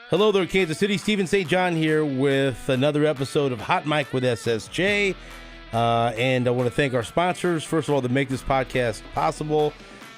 Hello there, Kansas City. Stephen St. John here with another episode of Hot Mic with SSJ. And I want to thank our sponsors, first of all, to make this podcast possible.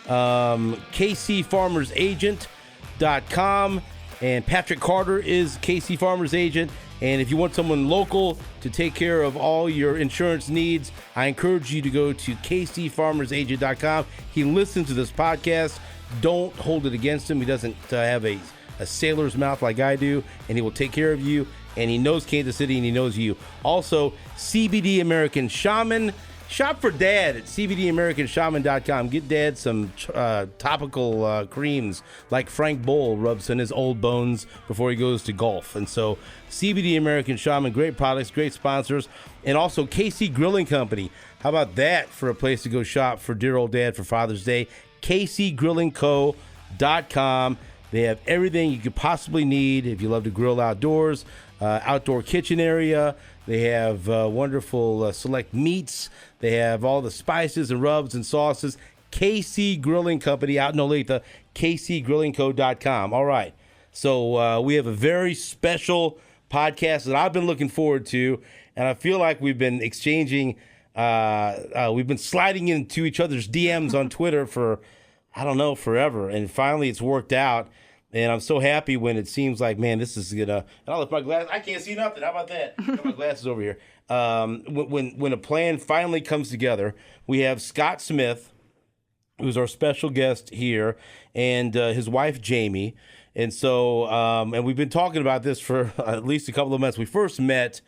KCFarmersAgent.com. And Patrick Carter is KC Farmers Agent. And if you want someone local to take care of all your insurance needs, I encourage you to go to KCFarmersAgent.com. He listens to this podcast. Don't hold it against him. He doesn't have a sailor's mouth like I do, and he will take care of you, and he knows Kansas City, and he knows you. Also, CBD American Shaman. Shop for Dad at CBDAmericanShaman.com. Get Dad some topical creams like Frank Bowl rubs in his old bones before he goes to golf. And so CBD American Shaman, great products, great sponsors. And also KC Grilling Company. How about that for a place to go shop for dear old Dad for Father's Day? KCGrillingCo.com. They have everything you could possibly need if you love to grill outdoors, outdoor kitchen area. They have wonderful select meats. They have all the spices and rubs and sauces. KC Grilling Company out in Olathe, KCGrillingCo.com. All right. So we have a very special podcast that I've been looking forward to, and I feel like we've been exchanging, we've been sliding into each other's DMs on Twitter for, I don't know, forever. And finally it's worked out. And I'm so happy when it seems like, man, this is gonna. And I'll lift my glasses. I can't see nothing. How about that? Got my glasses over here. When a plan finally comes together, we have Scott Smith, who's our special guest here, and his wife Jamie. And so, and we've been talking about this for at least a couple of months. We first met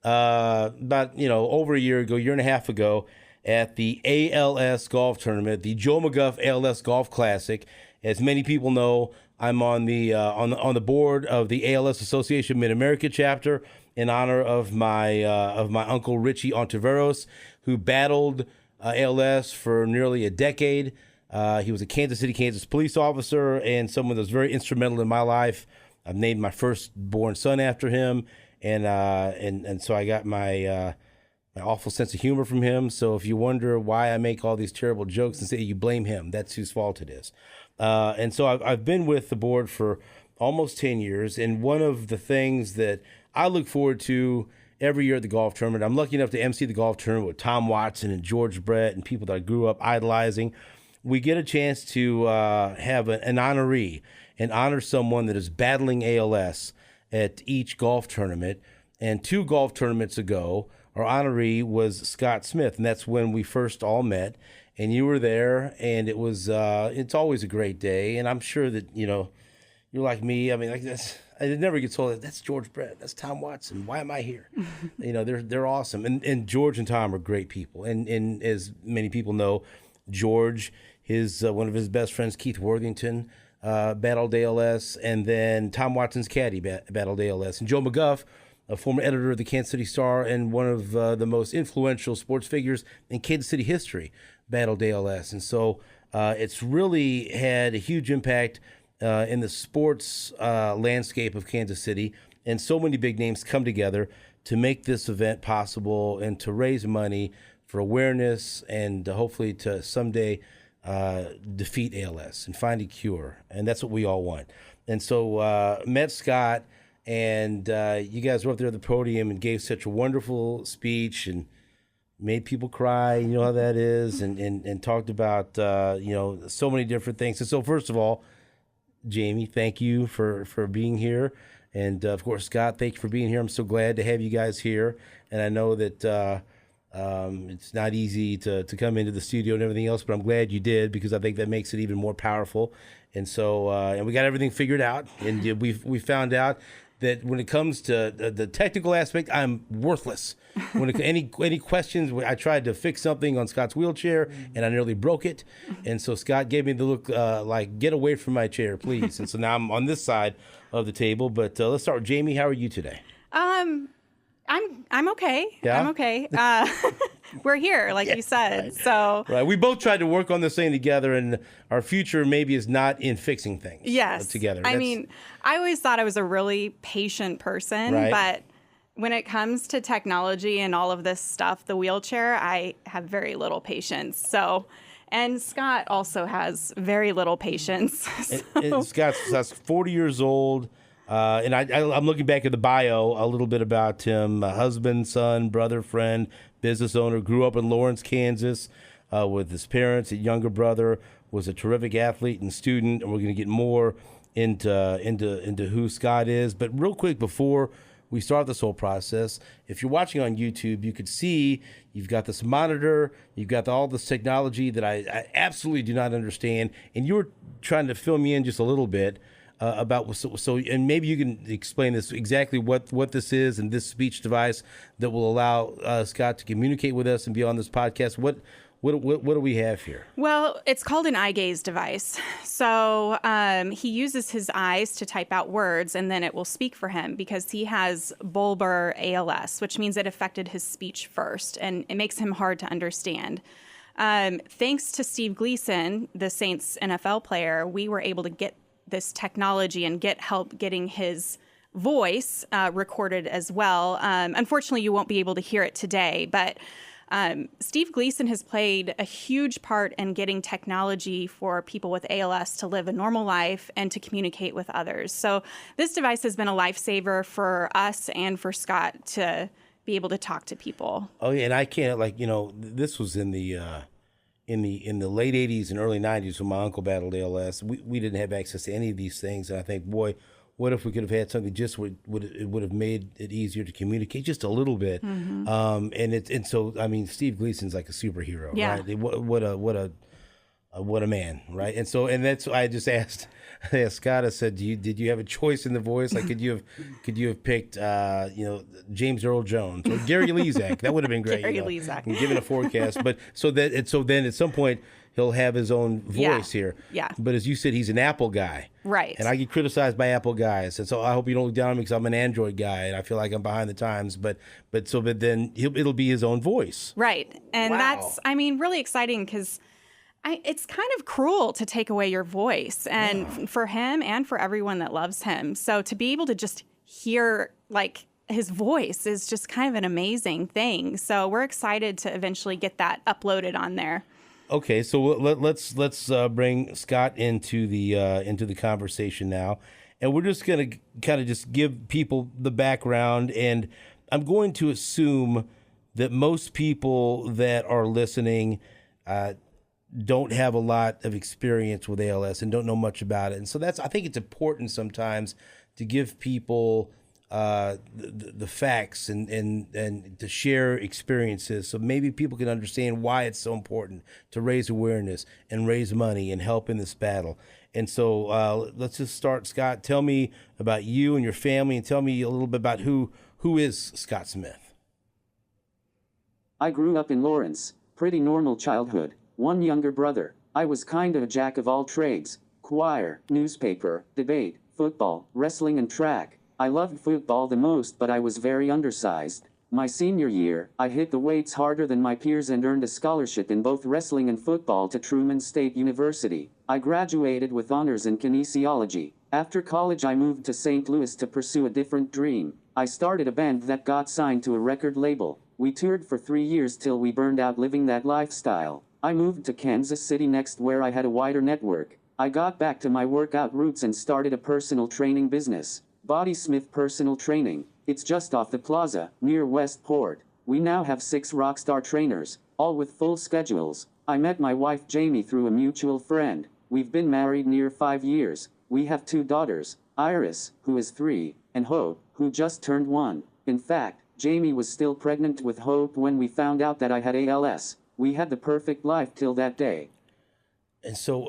about over a year and a half ago at the ALS golf tournament, the Joe McGuff ALS Golf Classic. As many people know, I'm on the on the board of the ALS Association Mid-America chapter in honor of my uncle Richie Ontiveros, who battled ALS for nearly a decade. He was a Kansas City, Kansas police officer and someone that was very instrumental in my life. I've named my firstborn son after him, and so I got my awful sense of humor from him. So if you wonder why I make all these terrible jokes and say you blame him, that's whose fault it is. And so I've been with the board for almost 10 years. And one of the things that I look forward to every year at the golf tournament, I'm lucky enough to MC the golf tournament with Tom Watson and George Brett and people that I grew up idolizing. We get a chance to have an honoree and honor someone that is battling ALS at each golf tournament. And 2 golf tournaments ago, our honoree was Scott Smith, and that's when we first all met. And you were there, and it was it's always a great day. And I'm sure that, you're like me. I mean, like this, it never gets old. That's George Brett. That's Tom Watson. Why am I here? They're awesome. And George and Tom are great people. And as many people know, George, one of his best friends, Keith Worthington, battled ALS. And then Tom Watson's caddy battled ALS. And Joe McGuff, a former editor of the Kansas City Star and one of the most influential sports figures in Kansas City history, battled ALS. And so it's really had a huge impact in the sports landscape of Kansas City. And so many big names come together to make this event possible and to raise money for awareness and hopefully to someday defeat ALS and find a cure. And that's what we all want. And so met Scott, and you guys were up there at the podium and gave such a wonderful speech and made people cry. You know how that is, and talked about so many different things. And so first of all, Jamie, thank you for being here, and of course Scott, thank you for being here. I'm so glad to have you guys here, and I know that it's not easy to come into the studio and everything else, but I'm glad you did, because I think that makes it even more powerful. And so and we got everything figured out, and we found out that when it comes to the technical aspect, I'm worthless. When any questions, I tried to fix something on Scott's wheelchair, and I nearly broke it. And so Scott gave me the look like, get away from my chair, please. And so now I'm on this side of the table. But let's start with Jamie. How are you today? I'm okay. Yeah? I'm okay. We're here, like you said. Right. So right. We both tried to work on this thing together, and our future maybe is not in fixing things. Yes. Together. I mean, I always thought I was a really patient person, right. But when it comes to technology and all of this stuff, the wheelchair, I have very little patience. So, and Scott also has very little patience. And Scott's 40 years old. I'm looking back at the bio a little bit about him. Husband, son, brother, friend, business owner. Grew up in Lawrence, Kansas, with his parents. A younger brother was a terrific athlete and student. And we're going to get more into who Scott is. But real quick before we start this whole process, if you're watching on YouTube, you could see you've got this monitor, you've got all this technology that I absolutely do not understand, and you were trying to fill me in just a little bit about and maybe you can explain this exactly what this is and this speech device that will allow Scott to communicate with us and be on this podcast. What do we have here? Well, it's called an eye gaze device. So he uses his eyes to type out words, and then it will speak for him because he has bulbar ALS, which means it affected his speech first, and it makes him hard to understand. Thanks to Steve Gleason, the Saints NFL player, we were able to get this technology and get help getting his voice recorded as well. Unfortunately, you won't be able to hear it today, but Steve Gleason has played a huge part in getting technology for people with ALS to live a normal life and to communicate with others. So this device has been a lifesaver for us and for Scott to be able to talk to people. Oh yeah, and I can't this was in the late 80s and early 90s when my uncle battled ALS. We didn't have access to any of these things, and I think, boy, what if we could have had something just would have made it easier to communicate just a little bit. Mm-hmm. So I mean, Steve Gleason's like a superhero, right? What a man, right? And that's I just asked Scott. I said, did you have a choice in the voice? Like, could you have picked James Earl Jones or Gary Lezak? That would have been great. Gary Lezak, given a forecast. But so then at some point he'll have his own voice here. Yeah. But as you said, he's an Apple guy. Right. And I get criticized by Apple guys. And so I hope you don't look down on me because I'm an Android guy and I feel like I'm behind the times. But then it'll be his own voice. Right. And that's, really exciting because it's kind of cruel to take away your voice and for him and for everyone that loves him. So to be able to just hear his voice is just kind of an amazing thing. So we're excited to eventually get that uploaded on there. Okay, so let's bring Scott into the conversation now, and we're just going to kind of just give people the background, and I'm going to assume that most people that are listening don't have a lot of experience with ALS and don't know much about it, and so I think it's important sometimes to give people the facts and to share experiences so maybe people can understand why it's so important to raise awareness and raise money and help in this battle. And so let's just start. Scott, tell me about you and your family and tell me a little bit about who is Scott Smith. I grew up in Lawrence, pretty normal childhood, one younger brother. I was kind of a jack of all trades, choir, newspaper, debate, football, wrestling and track. I loved football the most, but I was very undersized. My senior year, I hit the weights harder than my peers and earned a scholarship in both wrestling and football to Truman State University. I graduated with honors in kinesiology. After college, I moved to St. Louis to pursue a different dream. I started a band that got signed to a record label. We toured for 3 years till we burned out living that lifestyle. I moved to Kansas City next, where I had a wider network. I got back to my workout roots and started a personal training business. Body Smith Personal Training. It's just off the plaza, near Westport. We now have 6 rockstar trainers, all with full schedules. I met my wife Jamie through a mutual friend. We've been married near 5 years. We have 2 daughters, Iris, who is 3, and Hope, who just turned 1. In fact, Jamie was still pregnant with Hope when we found out that I had ALS. We had the perfect life till that day. And so,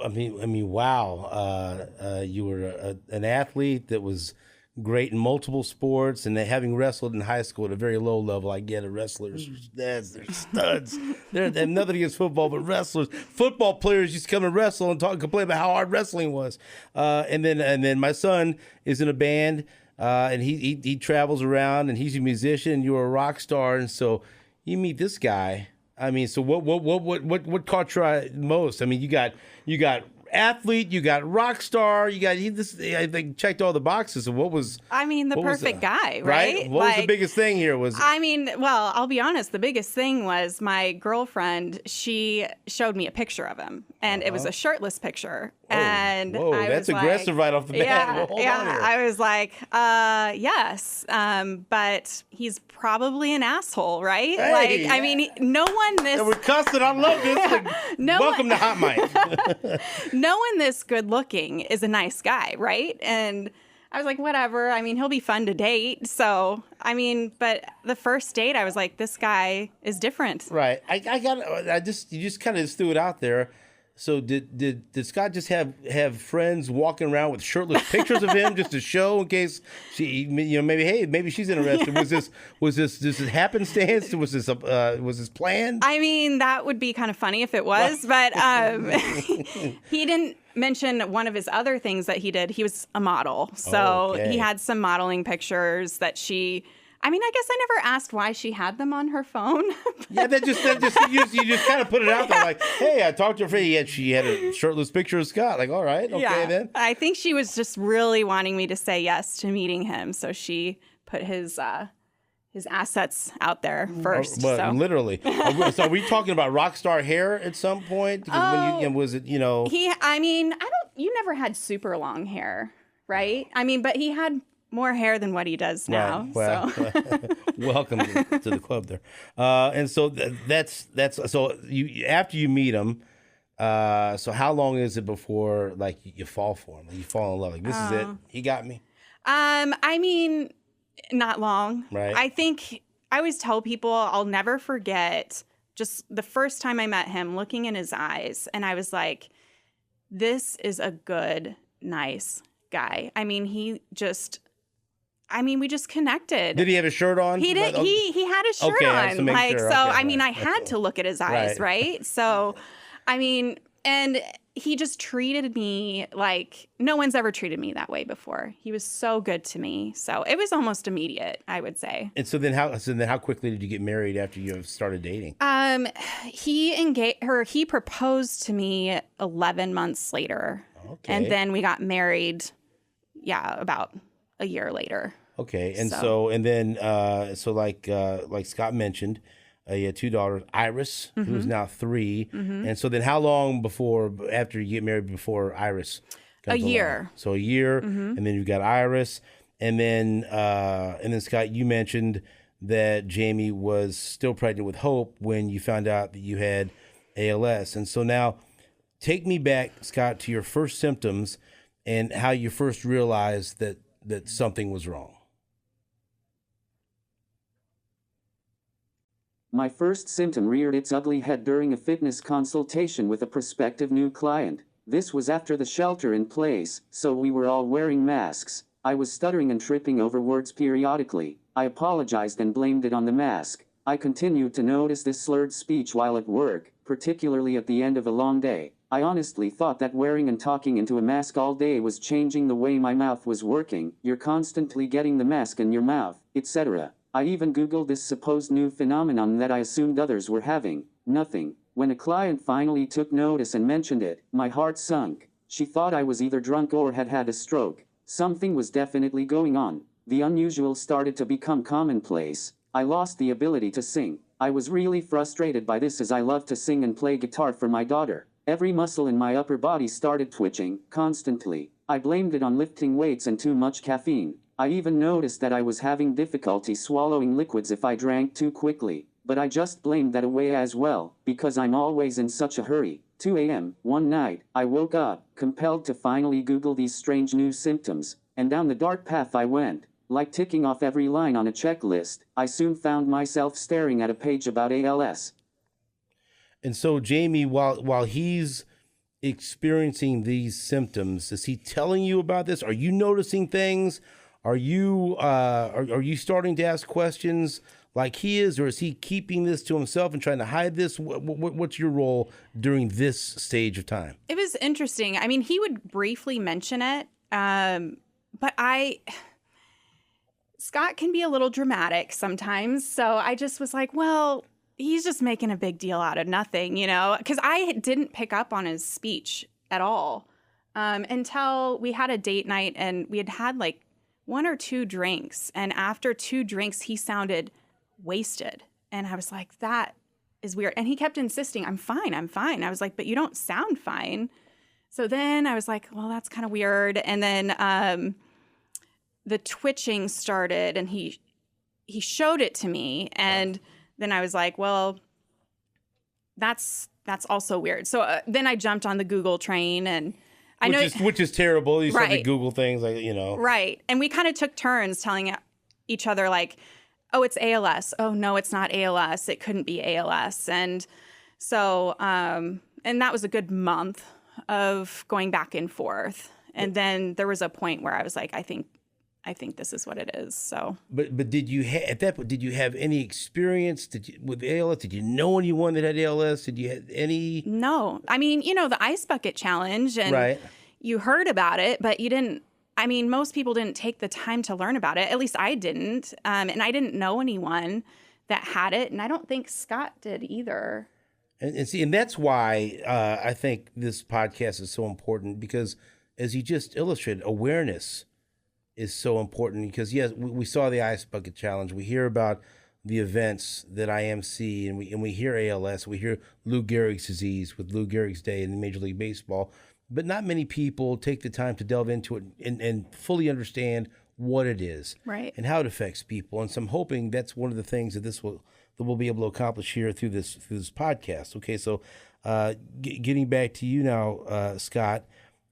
wow. You were an athlete that was great in multiple sports, and having wrestled in high school at a very low level. I get it. Wrestlers, they're studs. They're nothing against football, but wrestlers, football players used to come and wrestle and complain about how hard wrestling was. And then my son is in a band, and he travels around, and he's a musician, and you're a rock star, and so you meet this guy. So what caught your eye most? You got athlete, you got rock star, you got this. I think checked all the boxes. And what was? The perfect guy, right? What was the biggest thing here? I'll be honest. The biggest thing was my girlfriend. She showed me a picture of him, and it was a shirtless picture. And whoa, I that's was aggressive right off the bat. Yeah, Well, hold on yeah. here. I was like, yes, but he's probably an asshole, right? Hey, like, I mean, no one this And we're cussing. I love this. Like, No welcome one- to Hot Mic. no one this good looking is a nice guy, right? And I was like, whatever. I mean, he'll be fun to date. So, I mean, but the first date, I was like, this guy is different. Right. You just kind of threw it out there. So did Scott just have friends walking around with shirtless pictures of him just to show in case maybe she's interested? Was this happenstance? Was this planned? I mean, that would be kind of funny if it was, but he didn't mention one of his other things that he did. He was a model. So Okay. he had some modeling pictures that I mean, I guess I never asked why she had them on her phone. Yeah, that just you just kind of put it out there like, hey, I talked to her friend. She had a shirtless picture of Scott. Like, all right, okay then. I think she was just really wanting me to say yes to meeting him, so she put his assets out there first. But so. literally, so are we talking about rock star hair at some point? Because was it You never had super long hair, right? I mean, but he had more hair than what he does now. Right. Well, So. welcome to the club there. And so that's so you after you meet him. So how long is it before like you fall for him? Like, you fall in love? Like this is it. He got me. I mean, not long. Right. I think I always tell people I'll never forget just the first time I met him, looking in his eyes, and I was like, this is a good, nice guy. I mean, we just connected. Did he have a shirt on? He did. He had a shirt Okay, I have on. to make Like, sure. so, Okay, I mean, right. I had to look at his eyes, right? So, I mean, and he just treated me like no one's ever treated me that way before. He was so good to me. So it was almost immediate, I would say. And so then how quickly did you get married after you started dating? He proposed to me 11 months later. Okay. And then we got married, about a year later. Okay, and so like Scott mentioned, you had two daughters, Iris, who's now 3, and so then how long after you get married before Iris? A year. So a year, and then you got Iris, and then Scott, you mentioned that Jamie was still pregnant with Hope when you found out that you had ALS, and so now take me back, Scott, to your first symptoms and how you first realized that something was wrong. My first symptom reared its ugly head during a fitness consultation with a prospective new client. This was after the shelter in place, so we were all wearing masks. I was stuttering and tripping over words periodically. I apologized and blamed it on the mask. I continued to notice this slurred speech while at work, particularly at the end of a long day. I honestly thought that wearing and talking into a mask all day was changing the way my mouth was working. You're constantly getting the mask in your mouth, etc. I even Googled this supposed new phenomenon that I assumed others were having. Nothing. When a client finally took notice and mentioned it, my heart sunk. She thought I was either drunk or had had a stroke. Something was definitely going on. The unusual started to become commonplace. I lost the ability to sing. I was really frustrated by this as I love to sing and play guitar for my daughter. Every muscle in my upper body started twitching, constantly. I blamed it on lifting weights and too much caffeine. I even noticed that I was having difficulty swallowing liquids if I drank too quickly. But I just blamed that away as well, because I'm always in such a hurry. 2 a.m. one night, I woke up, compelled to finally Google these strange new symptoms, and down the dark path I went. Like ticking off every line on a checklist, I soon found myself staring at a page about ALS. And so, Jamie, while he's experiencing these symptoms, is he telling you about this? Are you noticing things? Are you starting to ask questions like he is, or is he keeping this to himself and trying to hide this? What's your role during this stage of time? It was interesting. I mean, he would briefly mention it, but Scott can be a little dramatic sometimes. So I just was like, well, he's just making a big deal out of nothing, because I didn't pick up on his speech at all until we had a date night and we had like 1 or 2 drinks. And after 2 drinks, he sounded wasted. And I was like, that is weird. And he kept insisting, I'm fine. I was like, but you don't sound fine. So then I was like, well, that's kind of weird. And then the twitching started, and he showed it to me, and then I was like, well, that's also weird. So then I jumped on the Google train, and which is terrible. You start to Right. Google things like, Right. And we kind of took turns telling each other, like, oh, it's ALS. Oh, no, it's not ALS. It couldn't be ALS. And so, and that was a good month of going back and forth. And then there was a point where I was like, I think this is what it is. So, But did you at that point, did you have any experience with ALS? Did you know anyone that had ALS? Did you have any? no, I mean, the ice bucket challenge, and Right. you heard about it, but you didn't. I mean, most people didn't take the time to learn about it. At least I didn't. And I didn't know anyone that had it. And I don't think Scott did either. And see, and that's why I think this podcast is so important, because as you just illustrated, awareness is so important. Because yes, we saw the ice bucket challenge. We hear about the events that IMC, and we hear ALS. We hear Lou Gehrig's disease with Lou Gehrig's Day in Major League Baseball. But not many people take the time to delve into it and fully understand what it is, Right. and how it affects people. And so I'm hoping that's one of the things that we'll be able to accomplish here through this podcast. Okay, so getting back to you now, Scott,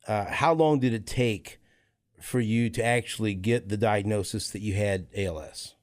how long did it take for you to actually get the diagnosis that you had ALS?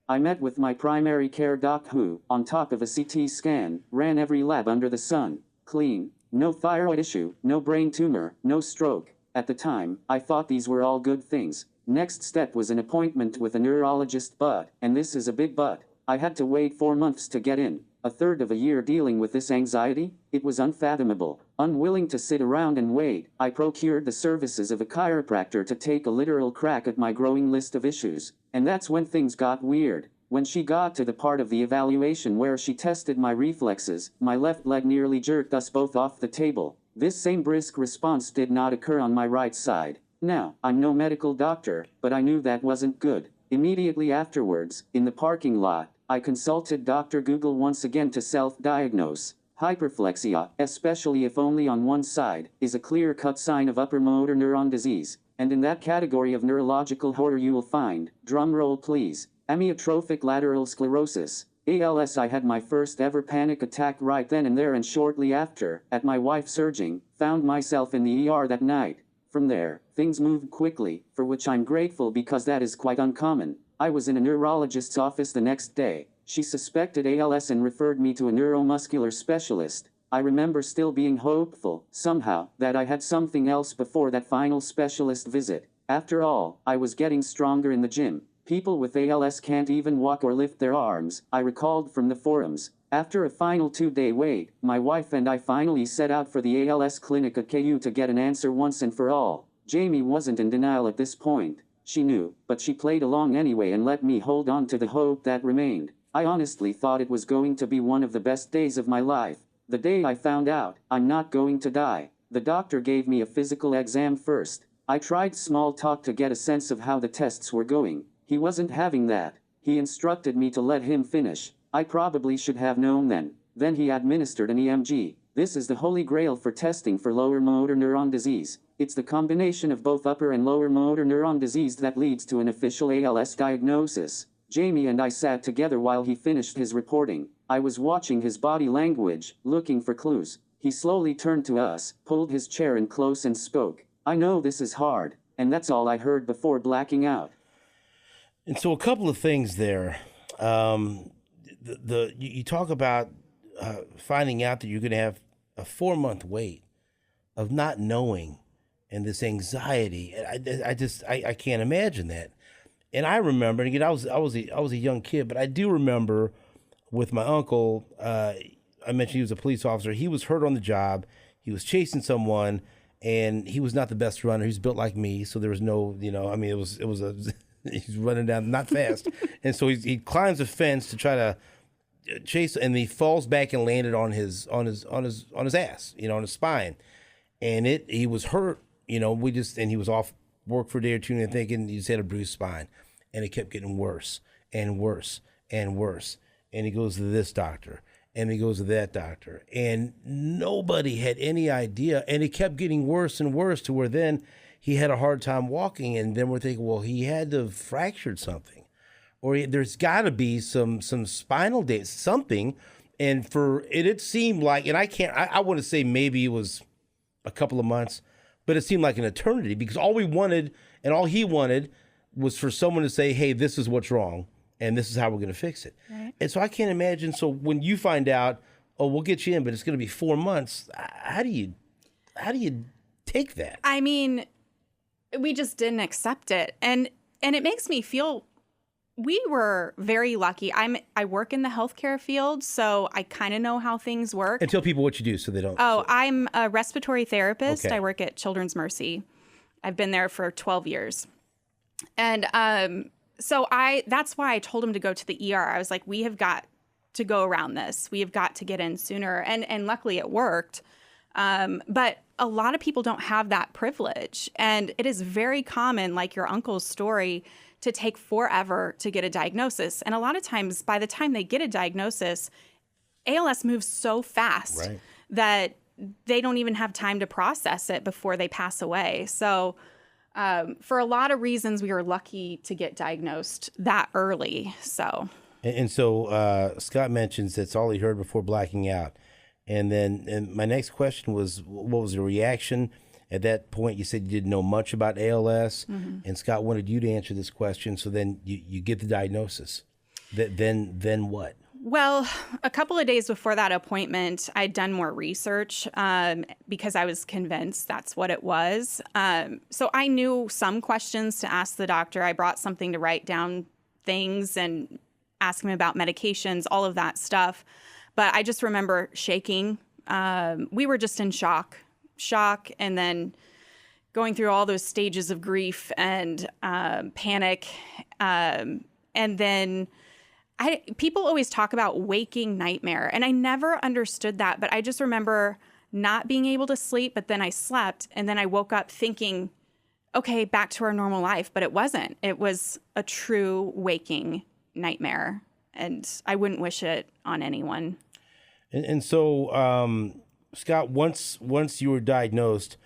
I met with my primary care doc who, on top of a CT scan, ran every lab under the sun. Clean. No thyroid issue, no brain tumor, no stroke. At the time, I thought these were all good things. Next step was an appointment with a neurologist, but, and this is a big but, I had to wait 4 months to get in. A third of a year dealing with this anxiety? It was unfathomable. Unwilling to sit around and wait, I procured the services of a chiropractor to take a literal crack at my growing list of issues. And that's when things got weird. When she got to the part of the evaluation where she tested my reflexes, my left leg nearly jerked us both off the table. This same brisk response did not occur on my right side. Now, I'm no medical doctor, but I knew that wasn't good. Immediately afterwards, in the parking lot, I consulted Dr. Google once again to self-diagnose. Hyperplexia, especially if only on one side, is a clear-cut sign of upper motor neuron disease. And in that category of neurological horror you will find, drumroll please, amyotrophic lateral sclerosis, ALS. I had my first ever panic attack right then and there, and shortly after, at my wife's urging, found myself in the ER that night. From there, things moved quickly, for which I'm grateful because that is quite uncommon. I was in a neurologist's office the next day. She suspected ALS and referred me to a neuromuscular specialist. I remember still being hopeful, somehow, that I had something else before that final specialist visit. After all, I was getting stronger in the gym. People with ALS can't even walk or lift their arms, I recalled from the forums. After a final 2-day wait, my wife and I finally set out for the ALS clinic at KU to get an answer once and for all. Jamie wasn't in denial at this point. She knew, but she played along anyway and let me hold on to the hope that remained. I honestly thought it was going to be one of the best days of my life. The day I found out, I'm not going to die. The doctor gave me a physical exam first. I tried small talk to get a sense of how the tests were going. He wasn't having that. He instructed me to let him finish. I probably should have known then. Then he administered an EMG. This is the holy grail for testing for lower motor neuron disease. It's the combination of both upper and lower motor neuron disease that leads to an official ALS diagnosis. Jamie and I sat together while he finished his reporting. I was watching his body language, looking for clues. He slowly turned to us, pulled his chair in close and spoke. I know this is hard, and that's all I heard before blacking out. And so a couple of things there. You talk about finding out that you're going to have a 4-month wait of not knowing, and this anxiety. I can't imagine that. And I remember, and again, I was a young kid, but I do remember with my uncle. I mentioned he was a police officer. He was hurt on the job. He was chasing someone, and he was not the best runner. He's built like me, so there was no, it was a. He's running down, not fast, and so he climbs a fence to try to chase, and he falls back and landed on his ass, on his spine, and he was hurt. And he was off work for a day or two, and thinking he just had a bruised spine, and it kept getting worse and worse and worse. And he goes to this doctor and he goes to that doctor. And nobody had any idea. And it kept getting worse and worse to where then he had a hard time walking. And then we're thinking, well, he had to have fractured something. Or there's got to be some spinal damage, something. And it seemed like, and I want to say maybe it was a couple of months, but it seemed like an eternity, because all we wanted and all he wanted was for someone to say, hey, this is what's wrong and this is how we're going to fix it. Right. And so I can't imagine. So when you find out, oh, we'll get you in, but it's going to be 4 months. How do you take that? I mean, we just didn't accept it. And it makes me feel we were very lucky. I work in the healthcare field, so I kind of know how things work. And tell people what you do so they don't. Oh, I'm a respiratory therapist. Okay. I work at Children's Mercy. I've been there for 12 years. And so that's why I told him to go to the ER. I was like, we have got to go around this. We have got to get in sooner. And luckily it worked. But a lot of people don't have that privilege. And it is very common, like your uncle's story, to take forever to get a diagnosis. And a lot of times, by the time they get a diagnosis, ALS moves so fast that they don't even have time to process it before they pass away. So for a lot of reasons, we were lucky to get diagnosed that early. So, and so Scott mentions that's all he heard before blacking out. And my next question was, what was the reaction? At that point, you said you didn't know much about ALS, and Scott wanted you to answer this question. So then you get the diagnosis. Then what? Well, a couple of days before that appointment, I'd done more research because I was convinced that's what it was. So I knew some questions to ask the doctor. I brought something to write down things and ask him about medications, all of that stuff. But I just remember shaking. We were just in shock, and then going through all those stages of grief and panic. And then people always talk about waking nightmare, and I never understood that, but I just remember not being able to sleep, but then I slept, and then I woke up thinking, okay, back to our normal life, but it wasn't. It was a true waking nightmare, and I wouldn't wish it on anyone. And so, Scott, once you were diagnosed,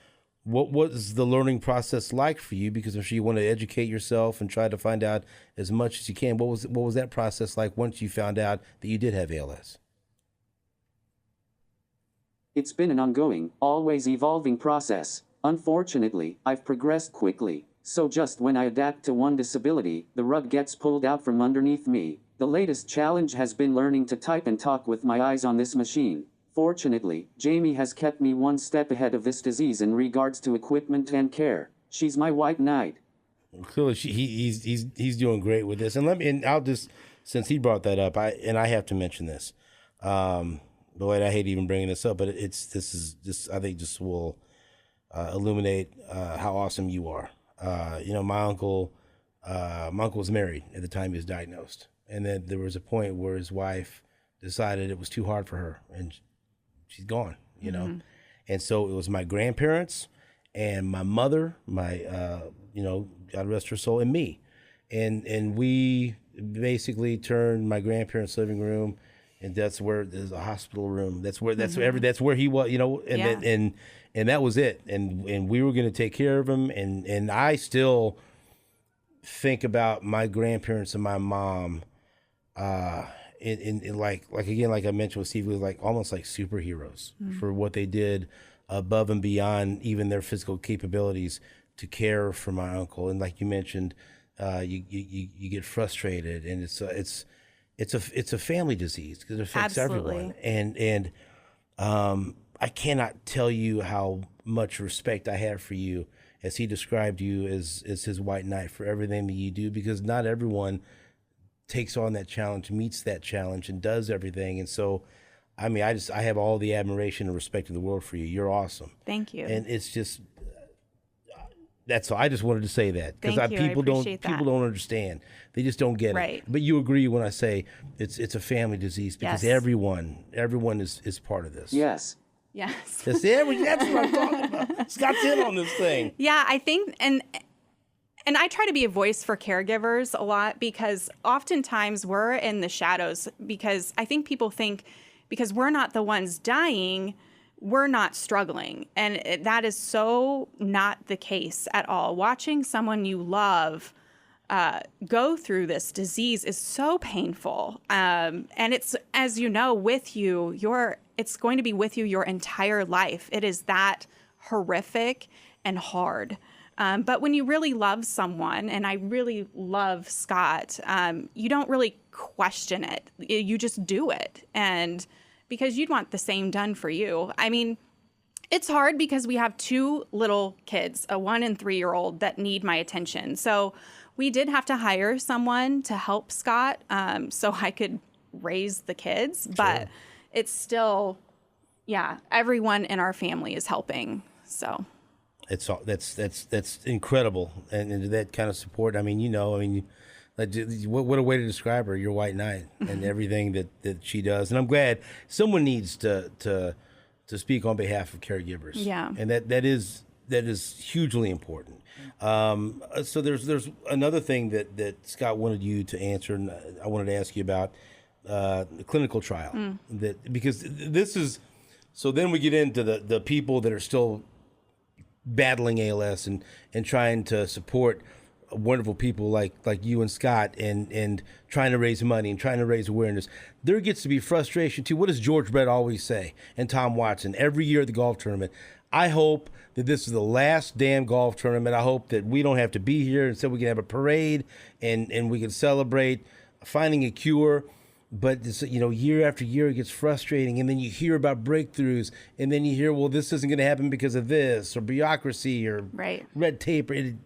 what was the learning process like for you? Because I'm sure you want to educate yourself and try to find out as much as you can. What was that process like once you found out that you did have ALS? It's been an ongoing, always evolving process. Unfortunately, I've progressed quickly. So just when I adapt to one disability, the rug gets pulled out from underneath me. The latest challenge has been learning to type and talk with my eyes on this machine. Fortunately, Jamie has kept me one step ahead of this disease in regards to equipment and care. She's my white knight. Clearly, he's doing great with this. And I'll just, since he brought that up, I have to mention this. Boy, I hate even bringing this up, but I think this will illuminate how awesome you are. My uncle was married at the time he was diagnosed, and then there was a point where his wife decided it was too hard for her, and she's gone, And so it was my grandparents and my mother, God rest her soul, and me. And we basically turned my grandparents' living room, and that's where there's a hospital room. That's where that's where he was, and that was it. And we were going to take care of him. And I still think about my grandparents and my mom, in like again, like I mentioned with Steve, was like almost like superheroes for what they did above and beyond even their physical capabilities to care for my uncle. And like you mentioned, you get frustrated, and it's a family disease because it affects everyone. And I cannot tell you how much respect I have for you as he described you as his white knight for everything that you do, because not everyone takes on that challenge, meets that challenge, and does everything. And so, I mean, I have all the admiration and respect in the world for you. You're awesome. Thank you. And it's just, that's all. I just wanted to say that because people don't understand. They just don't get it. But you agree when I say it's a family disease because everyone is part of this. Yes. Yes. That's what I'm talking about. Scott's in on this thing. Yeah, I think, and I try to be a voice for caregivers a lot because oftentimes we're in the shadows, because I think people think because we're not the ones dying. We're not struggling. And that is so not the case at all. Watching someone you love go through this disease is so painful. And it's, as you know, with you, it's going to be with you your entire life. It is that horrific and hard. But when you really love someone, and I really love Scott, you don't really question it. You just do it. And because you'd want the same done for you. I mean, it's hard because we have 2 little kids, a 1 and 3-year-old, that need my attention. So we did have to hire someone to help Scott so I could raise the kids. But it's still, everyone in our family is helping. So it's all that's incredible, and that kind of support. I mean, what a way to describe her, your white knight, and everything that she does. And I'm glad someone needs to speak on behalf of caregivers. Yeah, and that is hugely important. So there's another thing that Scott wanted you to answer, and I wanted to ask you about the clinical trial. Because this is, so then we get into the people that are still battling ALS and trying to support wonderful people like you and Scott and trying to raise money and trying to raise awareness. There gets to be frustration too. What does George Brett always say? And Tom Watson, every year at the golf tournament, I hope that this is the last damn golf tournament. I hope that we don't have to be here, and so we can have a parade and we can celebrate finding a cure. But it's, year after year, it gets frustrating. And then you hear about breakthroughs. And then you hear, well, this isn't going to happen because of this or bureaucracy or red tape. It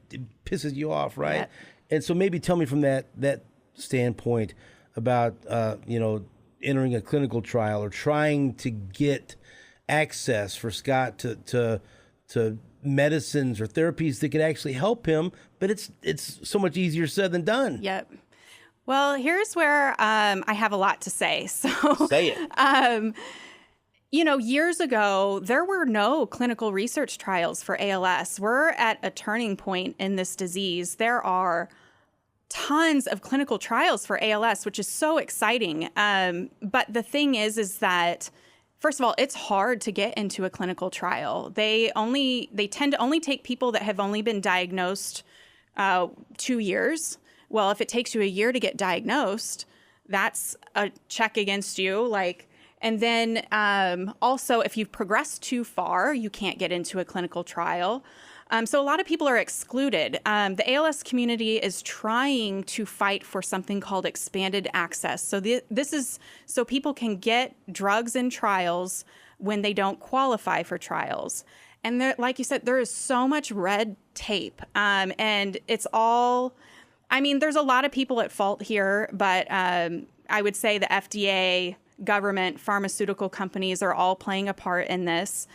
pisses you off, right? Yep. And so maybe tell me from that standpoint about, entering a clinical trial or trying to get access for Scott to medicines or therapies that could actually help him. But it's so much easier said than done. Yep. Well, here's where I have a lot to say. So, say it. Years ago, there were no clinical research trials for ALS. We're at a turning point in this disease. There are tons of clinical trials for ALS, which is so exciting. But the thing is that, first of all, it's hard to get into a clinical trial. They tend to only take people that have only been diagnosed 2 years. Well, if it takes you a year to get diagnosed, that's a check against you. And then also, if you've progressed too far, you can't get into a clinical trial. So a lot of people are excluded. The ALS community is trying to fight for something called expanded access. So this is so people can get drugs in trials when they don't qualify for trials. And there, like you said, there is so much red tape, and it's all. I mean, there's a lot of people at fault here, but I would say the FDA, government, pharmaceutical companies are all playing a part in this.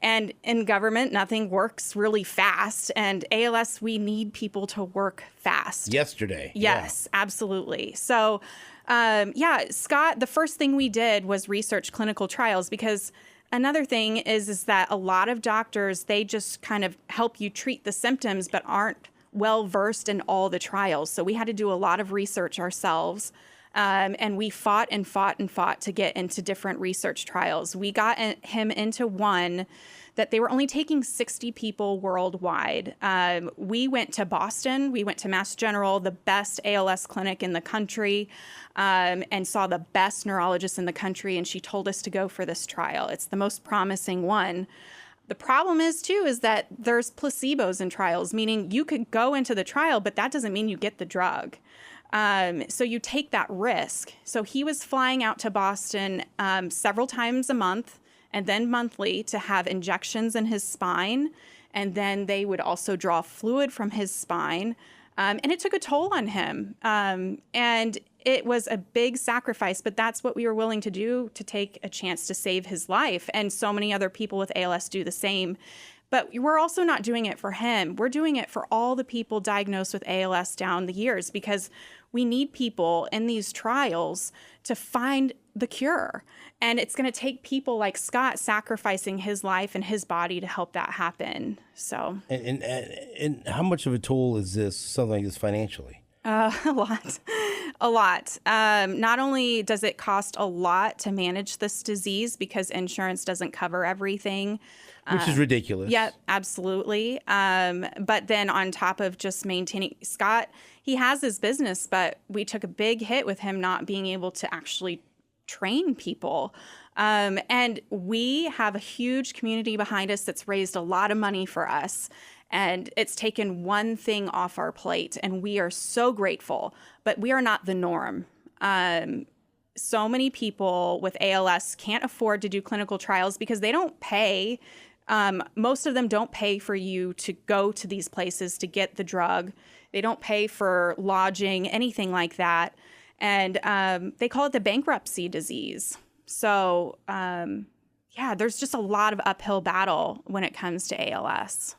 And in government, nothing works really fast. And ALS, we need people to work fast. Yesterday. Yes, absolutely. So, Scott, the first thing we did was research clinical trials, because another thing is that a lot of doctors, they just kind of help you treat the symptoms, but aren't well versed in all the trials. So we had to do a lot of research ourselves. And we fought to get into different research trials. We got him into one that they were only taking 60 people worldwide. We went to Boston. We went to Mass General, the best ALS clinic in the country, and saw the best neurologist in the country. And she told us to go for this trial. It's the most promising one. The problem is that there's placebos in trials, meaning you could go into the trial, but that doesn't mean you get the drug. So you take that risk. So he was flying out to Boston several times a month and then monthly to have injections in his spine. And then they would also draw fluid from his spine. And it took a toll on him. And it was a big sacrifice, but that's what we were willing to do to take a chance to save his life. And so many other people with ALS do the same. But we're also not doing it for him. We're doing it for all the people diagnosed with ALS down the years, because we need people in these trials to find the cure. And it's going to take people like Scott sacrificing his life and his body to help that happen. So, and how much of a toll is this, something like this, financially? A lot. A lot. Not only does it cost a lot to manage this disease because insurance doesn't cover everything. Which is ridiculous. Yeah, absolutely. But then on top of just maintaining, Scott, he has his business, but we took a big hit with him not being able to actually train people. And we have a huge community behind us that's raised a lot of money for us. And it's taken one thing off our plate, and we are so grateful. But we are not the norm. So many people with ALS can't afford to do clinical trials because they don't pay. Most of them don't pay for you to go to these places to get the drug. They don't pay for lodging, anything like that. And they call it the bankruptcy disease. So, there's just a lot of uphill battle when it comes to ALS.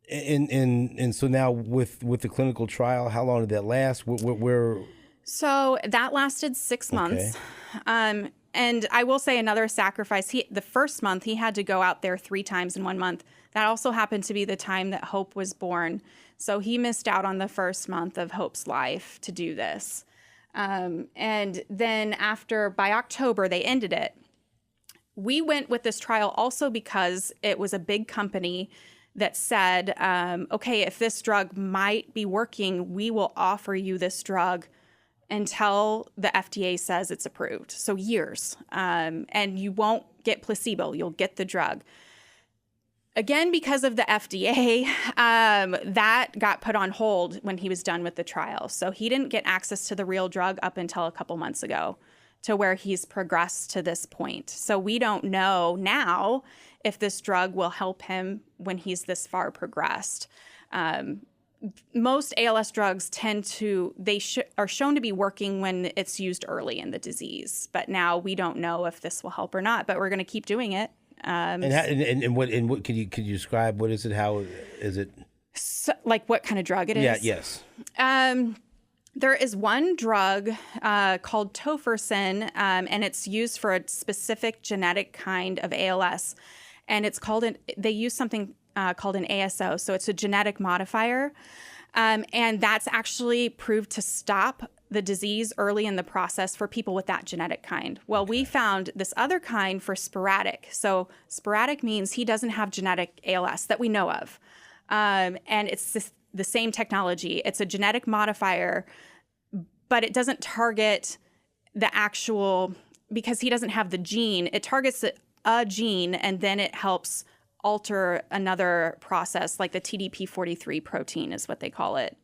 And so now with the clinical trial, how long did that last? Where So that lasted 6 months. Okay. And I will say another sacrifice. The first month, he had to go out there 3 times in 1 month. That also happened to be the time that Hope was born. So he missed out on the first month of Hope's life to do this. And then by October, they ended it. We went with this trial also because it was a big company that said, okay, if this drug might be working, we will offer you this drug until the FDA says it's approved. So years. And you won't get placebo. You'll get the drug. Again, because of the FDA, that got put on hold when he was done with the trial. So he didn't get access to the real drug up until a couple months ago, to where he's progressed to this point. So we don't know now if this drug will help him when he's this far progressed. Most ALS drugs are shown to be working when it's used early in the disease. But now we don't know if this will help or not, but we're going to keep doing it. And what could you describe? What is it? How is it? So, like what kind of drug it is? Yeah. Yes. There is one drug called tofersen, and it's used for a specific genetic kind of ALS, and they use something called an ASO, so it's a genetic modifier, and that's actually proved to stop the disease early in the process for people with that genetic kind. Well, we found this other kind for sporadic. So sporadic means he doesn't have genetic ALS that we know of. And it's the same technology. It's a genetic modifier, but it doesn't target the actual, because he doesn't have the gene. It targets a gene, and then it helps alter another process, like the TDP43 protein is what they call it.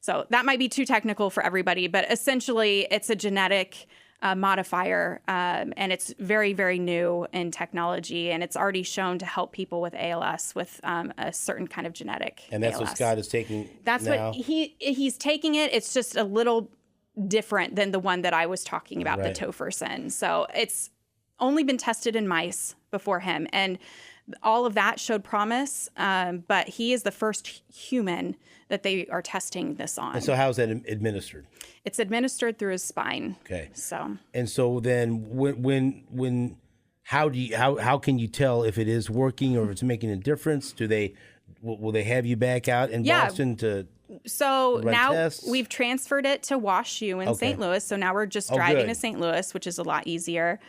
So that might be too technical for everybody, but essentially it's a genetic modifier, and it's very, very new in technology, and it's already shown to help people with ALS with a certain kind of genetic And that's ALS. what Scott is taking That's now? what he's taking it. It's just a little different than the one that I was talking about, Right. the tofersen. So it's only been tested in mice before him, and all of that showed promise, but he is the first human that they are testing this on. And so how is that administered? It's administered through his spine. Okay. So And so then how can you tell if it is working or if it's making a difference? Will they have you back out in Boston to So run now tests? we've transferred it to WashU in St. Louis. So now we're just driving good. to St. Louis, which is a lot easier.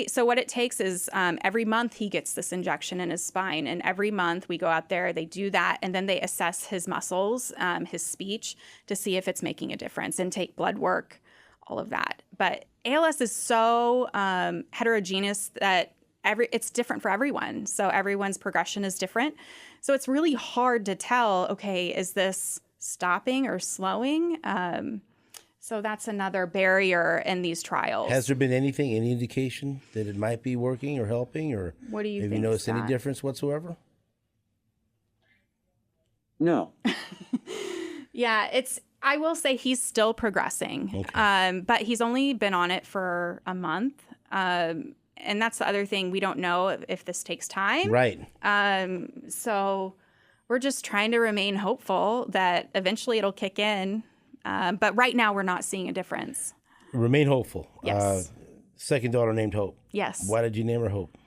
So what it takes is every month he gets this injection in his spine, and every month we go out there, they do that, and then they assess his muscles, his speech, to see if it's making a difference, and take blood work, all of that. But ALS is so heterogeneous that it's different for everyone. So everyone's progression is different. So it's really hard to tell, okay, is this stopping or slowing? So that's another barrier in these trials. Has there been any indication that it might be working or helping, or What do you have think, you noticed any Scott? difference whatsoever? No. Yeah, I will say he's still progressing, Okay. but he's only been on it for a month. And that's the other thing. We don't know if this takes time. Right. So we're just trying to remain hopeful that eventually it'll kick in. But right now we're not seeing a difference. Remain hopeful. Yes. Second daughter named Hope. Yes. Why did you name her Hope?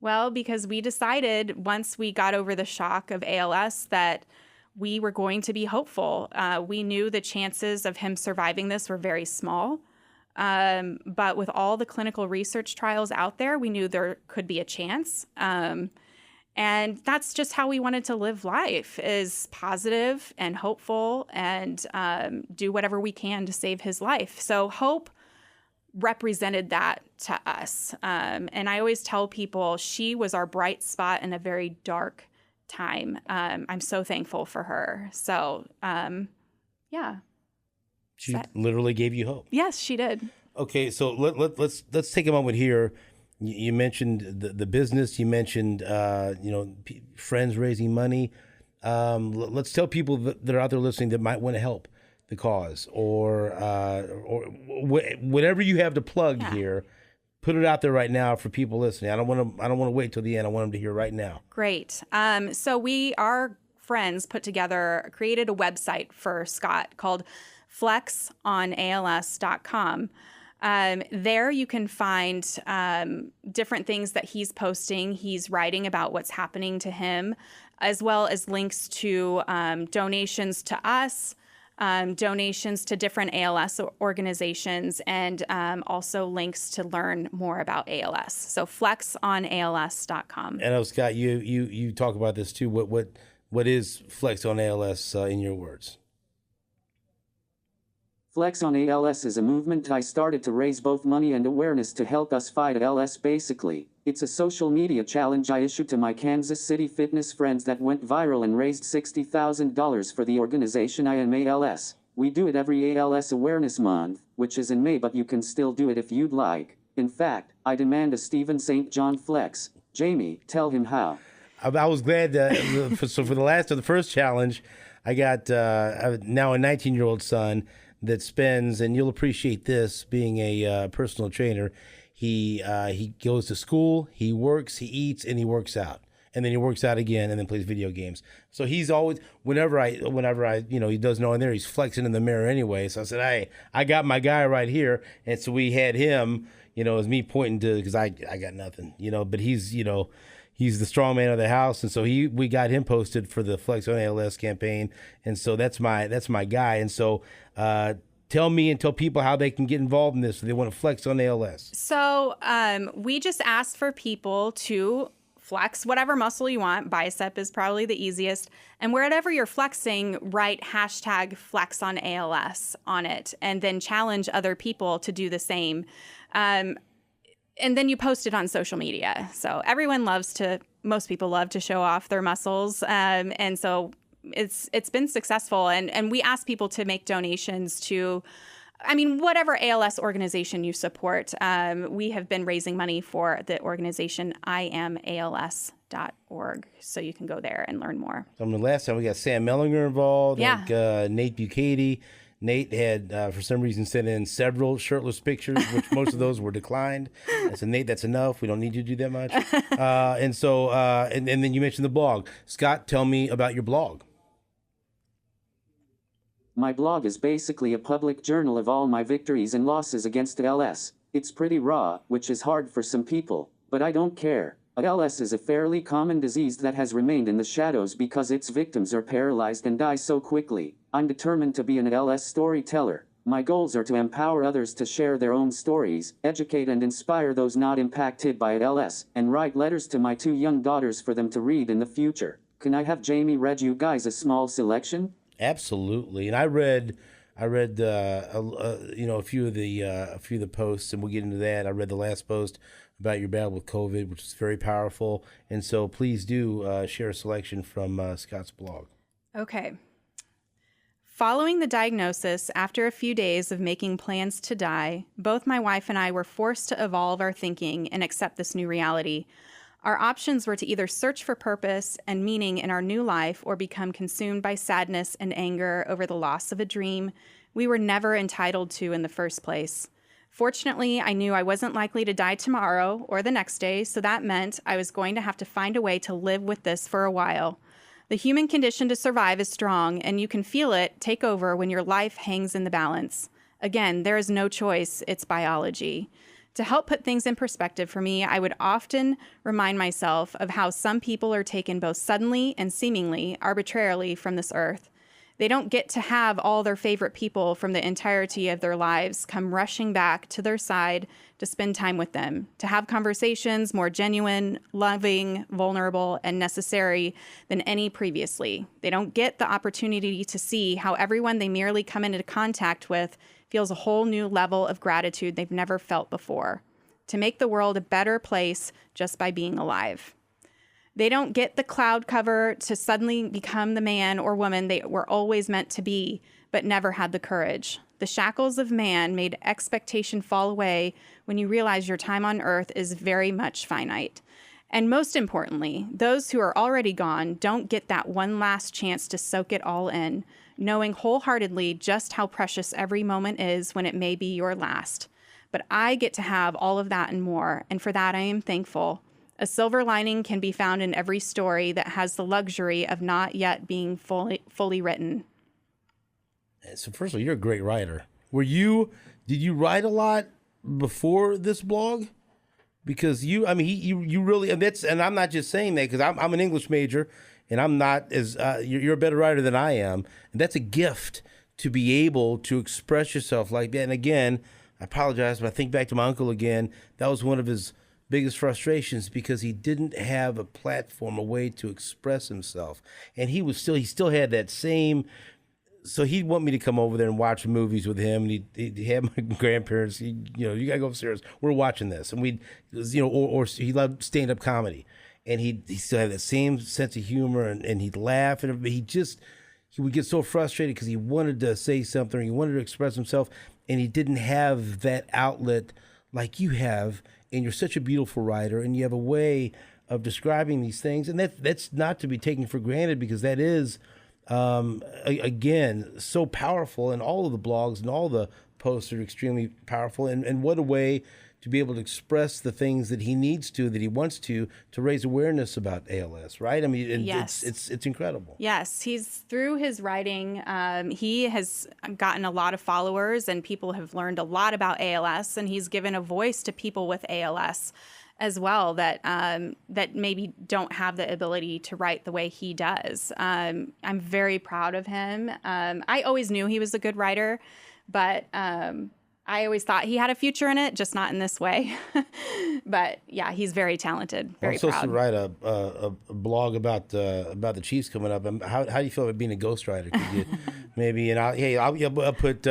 Well, because we decided once we got over the shock of ALS that we were going to be hopeful. We knew the chances of him surviving this were very small. But with all the clinical research trials out there, we knew there could be a chance. And that's just how we wanted to live life, is positive and hopeful, and do whatever we can to save his life. So hope represented that to us. And I always tell people she was our bright spot in a very dark time. I'm so thankful for her. So, yeah. She literally gave you hope. Yes, she did. Okay, so let's take a moment here. You mentioned the business. You mentioned friends raising money. Let's tell people that are out there listening that might want to help the cause, or whatever you have to plug here. Put it out there right now for people listening. I don't want to wait till the end. I want them to hear right now. Great. So our friends created a website for Scott called FLEXONALS.com. There you can find different things that he's posting. He's writing about what's happening to him, as well as links to donations to us, donations to different ALS organizations, and also links to learn more about ALS. So FLEXONALS.com. And Scott, you talk about this too. What is Flex on ALS in your words? Flex on ALS is a movement I started to raise both money and awareness to help us fight ALS basically. It's a social media challenge I issued to my Kansas City fitness friends that went viral and raised $60,000 for the organization I Am ALS. We do it every ALS Awareness Month, which is in May, but you can still do it if you'd like. In fact, I demand a Stephen St. John flex. Jamie, tell him how. I was glad so for the first challenge, I got now a 19-year-old son that spends, and you'll appreciate this being a personal trainer, he goes to school, he works, he eats, and he works out. And then he works out again and then plays video games. So he's always, whenever I he does no in there, he's flexing in the mirror anyway. So I said, hey, I got my guy right here. And so we had him, as me pointing to, because I got nothing, but he's the strong man of the house. And so we got him posted for the Flex on ALS campaign. And so that's my guy. And so, tell me and tell people how they can get involved in this if they want to flex on ALS. So we just asked for people to flex whatever muscle you want. Bicep is probably the easiest. And wherever you're flexing, write #FlexOnALS on it, and then challenge other people to do the same. And then you post it on social media. So most people love to show off their muscles. And so it's been successful. And we ask people to make donations to, whatever ALS organization you support. We have been raising money for the organization IamALS.org. So you can go there and learn more. So last time we got Sam Mellinger involved. Yeah. Like, Nate Bucati. Nate had, for some reason, sent in several shirtless pictures, which most of those were declined. I said, Nate, that's enough. We don't need you to do that much. And then you mentioned the blog. Scott, tell me about your blog. My blog is basically a public journal of all my victories and losses against ALS. It's pretty raw, which is hard for some people, but I don't care. ALS is a fairly common disease that has remained in the shadows because its victims are paralyzed and die so quickly. I'm determined to be an ALS storyteller. My goals are to empower others to share their own stories, educate and inspire those not impacted by ALS, and write letters to my 2 young daughters for them to read in the future. Can I have Jamie read you guys a small selection? Absolutely. And I read a few of the posts, and we'll get into that. I read the last post about your battle with COVID, which is very powerful. And so please do share a selection from Scott's blog. Okay. Following the diagnosis, after a few days of making plans to die, both my wife and I were forced to evolve our thinking and accept this new reality. Our options were to either search for purpose and meaning in our new life or become consumed by sadness and anger over the loss of a dream we were never entitled to in the first place. Fortunately, I knew I wasn't likely to die tomorrow or the next day, so that meant I was going to have to find a way to live with this for a while. The human condition to survive is strong, and you can feel it take over when your life hangs in the balance. Again, there is no choice, it's biology. To help put things in perspective for me, I would often remind myself of how some people are taken both suddenly and seemingly arbitrarily from this earth. They don't get to have all their favorite people from the entirety of their lives come rushing back to their side to spend time with them, to have conversations more genuine, loving, vulnerable, and necessary than any previously. They don't get the opportunity to see how everyone they merely come into contact with feels a whole new level of gratitude they've never felt before, to make the world a better place just by being alive. They don't get the cloud cover to suddenly become the man or woman they were always meant to be, but never had the courage. The shackles of man made expectation fall away when you realize your time on earth is very much finite. And most importantly, those who are already gone don't get that one last chance to soak it all in, knowing wholeheartedly just how precious every moment is when it may be your last. But I get to have all of that and more, and for that I am thankful. A silver lining can be found in every story that has the luxury of not yet being fully written. So first of all, you're a great writer. Did you write a lot before this blog? Because you really, and I'm not just saying that because I'm an English major and I'm not you're a better writer than I am. And that's a gift to be able to express yourself like that. And again, I apologize, but I think back to my uncle again. That was one of his biggest frustrations because he didn't have a platform, a way to express himself. And he still had that same, so he'd want me to come over there and watch movies with him. And he'd have my grandparents, you gotta go upstairs. We're watching this. And or he loved stand-up comedy. And he still had that same sense of humor and he'd laugh. And he would get so frustrated because he wanted to say something, he wanted to express himself, and he didn't have that outlet like you have. And you're such a beautiful writer, and you have a way of describing these things, and that's not to be taken for granted because that is, again, so powerful. And all of the blogs and all the posts are extremely powerful. And what a way to be able to express the things that he needs to, that he wants to raise awareness about ALS, right? I mean, yes. It's incredible. Yes, through his writing, he has gotten a lot of followers and people have learned a lot about ALS, and he's given a voice to people with ALS as well that maybe don't have the ability to write the way he does. I'm very proud of him. I always knew he was a good writer, but I always thought he had a future in it, just not in this way. But yeah, he's very talented. Very I'm proud. supposed to write a blog about the Chiefs coming up. How do you feel about being a ghostwriter? Could you maybe? And I'll put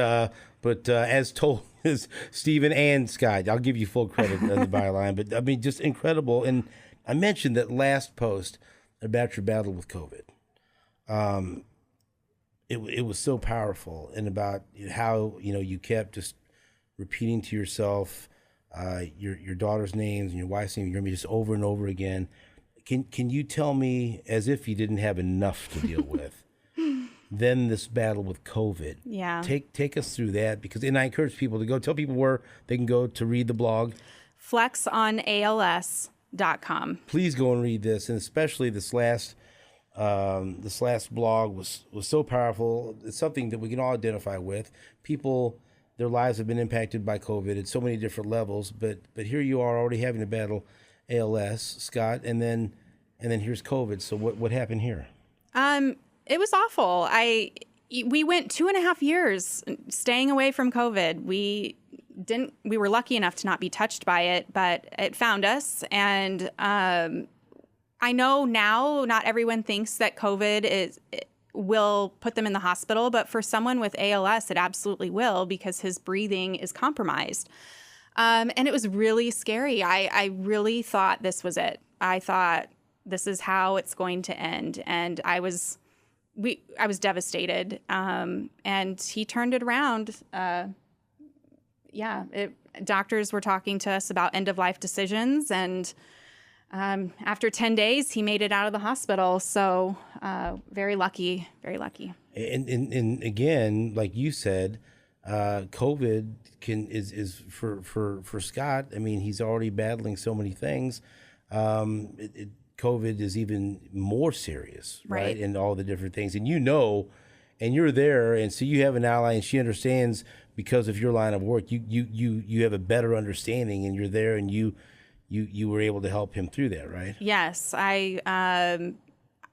as told as Stephen and Scott. I'll give you full credit in the byline. But I mean, just incredible. And I mentioned that last post about your battle with COVID. It was so powerful, and about how you kept just repeating to yourself your daughter's names and your wife's name, just over and over again. Can you tell me, as if you didn't have enough to deal with, then this battle with COVID? Yeah. Take us through that, and I encourage people to go tell people where they can go to read the blog. FLEXONALS.com. Please go and read this, and especially this last blog was so powerful. It's something that we can all identify with. People, their lives have been impacted by COVID at so many different levels, but here you are already having to battle ALS, Scott, and then here's COVID. So what happened here? It was awful. We went 2.5 years staying away from COVID. We were lucky enough to not be touched by it, but it found us. And I know now not everyone thinks that COVID will put them in the hospital, but for someone with ALS, it absolutely will, because his breathing is compromised. And it was really scary. I really thought this was it. I thought this is how it's going to end. And I was devastated. And he turned it around. Doctors were talking to us about end-of-life decisions, and after 10 days, he made it out of the hospital. So very lucky, very lucky. And again, like you said, COVID is for Scott. I mean, he's already battling so many things. COVID is even more serious, right? And all the different things. And and you're there, and so you have an ally, and she understands because of your line of work. You have a better understanding, and you're there, and you were able to help him through that, right? Yes,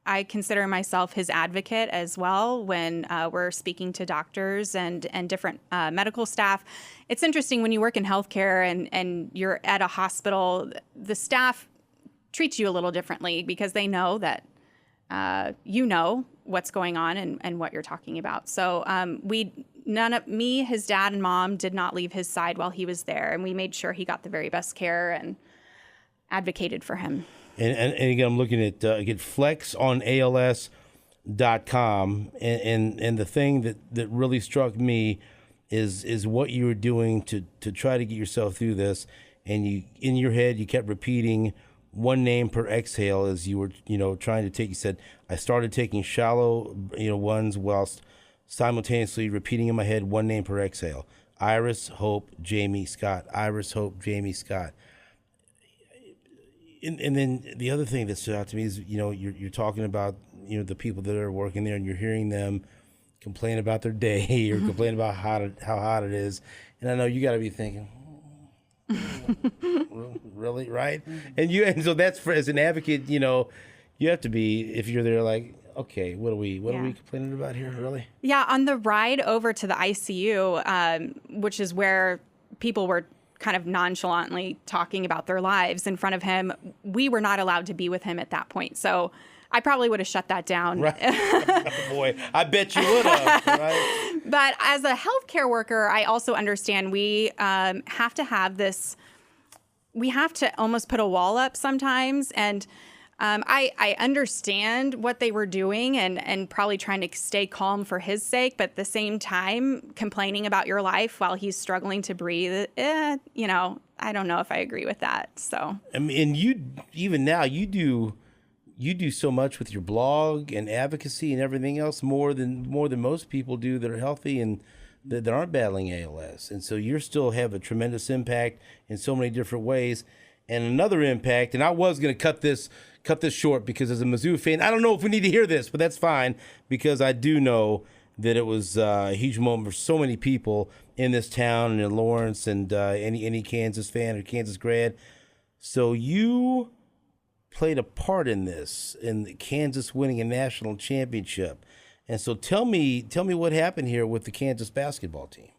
I consider myself his advocate as well when we're speaking to doctors and different medical staff. It's interesting when you work in healthcare and you're at a hospital, the staff treats you a little differently because they know that you know what's going on and what you're talking about. So me, his dad and mom did not leave his side while he was there, and we made sure he got the very best care and advocated for him. And again, I'm looking at FLEXONALS.com, and the thing that really struck me is what you were doing to try to get yourself through this, and you in your head you kept repeating one name per exhale as you were trying to take. You said, I started taking shallow ones whilst simultaneously repeating in my head one name per exhale: Iris, Hope, Jamie, Scott. Iris, Hope, Jamie, Scott. And then the other thing that stood out to me is, you're talking about, the people that are working there, and you're hearing them complain about their day or complain about how hot it is. And I know you got to be thinking, really, right? And so that's as an advocate, you have to be, if you're there, like, okay, what are we complaining about here, really? Yeah, on the ride over to the ICU, which is where people were kind of nonchalantly talking about their lives in front of him, we were not allowed to be with him at that point. So I probably would have shut that down. Right. Oh, boy, I bet you would have. Right? But as a healthcare worker, I also understand we have to have this, we have to almost put a wall up sometimes. And I understand what they were doing and probably trying to stay calm for his sake, but at the same time, complaining about your life while he's struggling to breathe, I don't know if I agree with that. So, and even now, you do so much with your blog and advocacy and everything else more than most people do that are healthy and that aren't battling ALS. And so you still have a tremendous impact in so many different ways. And another impact, and I was going to cut this short because as a Mizzou fan, I don't know if we need to hear this, but that's fine because I do know that it was a huge moment for so many people in this town and in Lawrence and any Kansas fan or Kansas grad. So you played a part in this, in Kansas winning a national championship. And so tell me what happened here with the Kansas basketball team.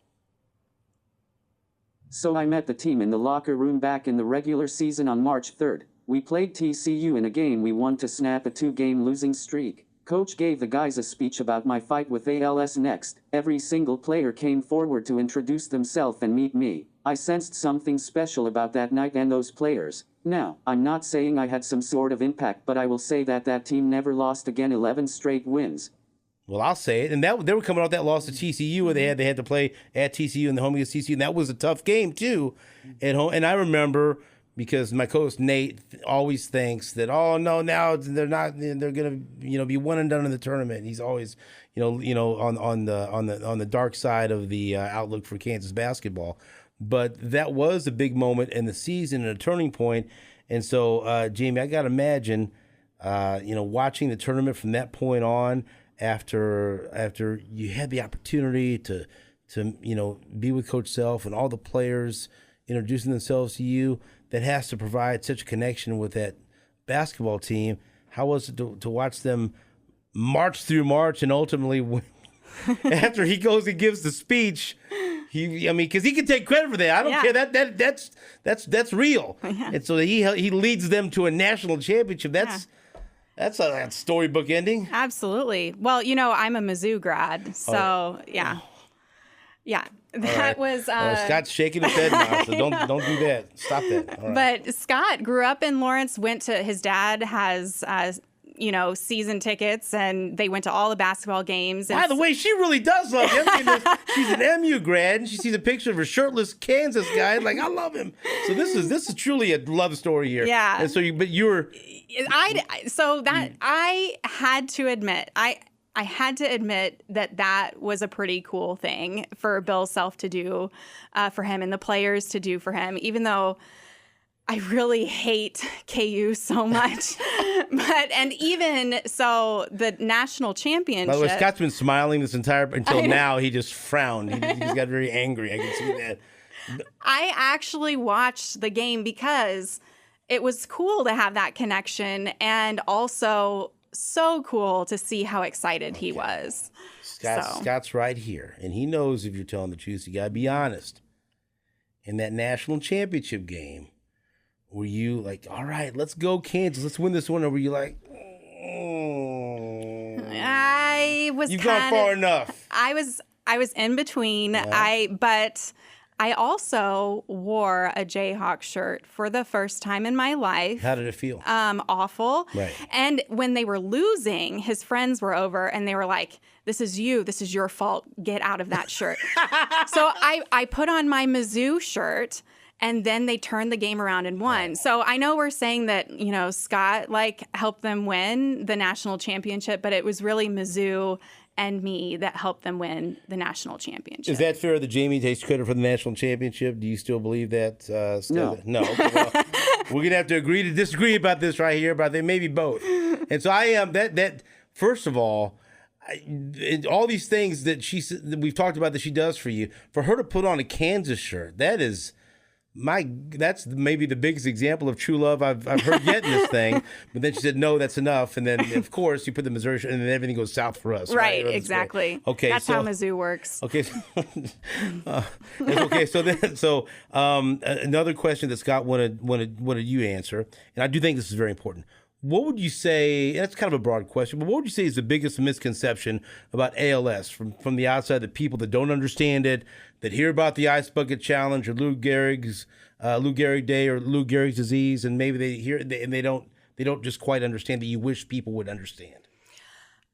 So I met the team in the locker room back in the regular season on March 3rd. We played TCU in a game we won to snap a 2-game losing streak. Coach gave the guys a speech about my fight with ALS next. Every single player came forward to introduce themselves and meet me. I sensed something special about that night and those players. Now, I'm not saying I had some sort of impact, but I will say that team never lost again, 11 straight wins. Well, I'll say it. And they were coming off that loss to TCU where they had to play at TCU and the home against TCU. And that was a tough game, too, at home. And I remember because my coach Nate always thinks that, oh, no, now they're going to, be one and done in the tournament. He's always, on the dark side of the outlook for Kansas basketball. But that was a big moment in the season and a turning point. And so, Jamie, I got to imagine, watching the tournament from that point on, after you had the opportunity to be with Coach Self and all the players introducing themselves to you, that has to provide such a connection with that basketball team. How was it to watch them march through March and ultimately after he goes and gives the speech, because he can take credit for that. I don't care. That's real. Yeah. And so he leads them to a national championship. That's a storybook ending. Absolutely. Well, I'm a Mizzou grad, so yeah. That was. Scott's shaking his head now, so don't do that. Stop that. All right. But Scott grew up in Lawrence. His dad has season tickets, and they went to all the basketball games. By the way, she really does love him. She's an MU grad, and she sees a picture of a shirtless Kansas guy. Like, I love him. So this is truly a love story here. Yeah. And so I had to admit, I had to admit that was a pretty cool thing for Bill Self to do for him and the players to do for him, even though I really hate KU so much. And even so, the national championship. By the way, Scott's been smiling this entire until now. He just frowned. He's got very angry. I can see that. I actually watched the game because it was cool to have that connection, and also so cool to see how excited he was. Scott's right here, and he knows if you're telling the truth. You got to be honest. In that national championship game, were you like, all right, let's go Kansas, let's win this one, or were you like, I was you've gone far enough? I was in between. Yeah. But I also wore a Jayhawk shirt for the first time in my life. How did it feel? Awful. Right. And when they were losing, his friends were over and they were like, this is your fault. Get out of that shirt. So I put on my Mizzou shirt, and then they turned the game around and won. So I know we're saying that, Scott helped them win the national championship, but it was really Mizzou and me that helped them win the national championship. Is that fair that Jamie takes credit for the national championship? Do you still believe that? No. No. Okay, well, we're going to have to agree to disagree about this right here, but I think maybe both. And so I am that first of all, all these things that we've talked about that she does for you, for her to put on a Kansas shirt, that's maybe the biggest example of true love I've heard yet in this thing. But then she said, no, that's enough. And then, of course, you put the Missouri shirt, and then everything goes south for us. Right, exactly. Okay, that's how Mizzou works. Okay. Okay. So another question that Scott wanted you to answer, and I do think this is very important. What would you say, and that's kind of a broad question, but what would you say is the biggest misconception about ALS from the outside, the people that don't understand it, that hear about the Ice Bucket Challenge or Lou Gehrig's Day or Lou Gehrig's disease, and maybe they hear it and they don't just quite understand that you wish people would understand?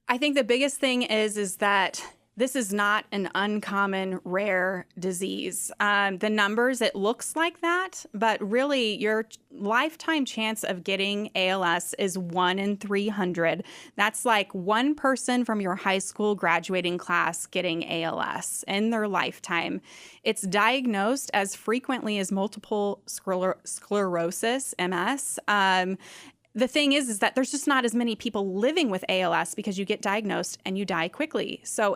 I think the biggest thing is that this is not an uncommon, rare disease. The numbers, it looks like that, but really your lifetime chance of getting ALS is 1 in 300. That's like one person from your high school graduating class getting ALS in their lifetime. It's diagnosed as frequently as multiple sclerosis, MS. The thing is that there's just not as many people living with ALS because you get diagnosed and you die quickly. So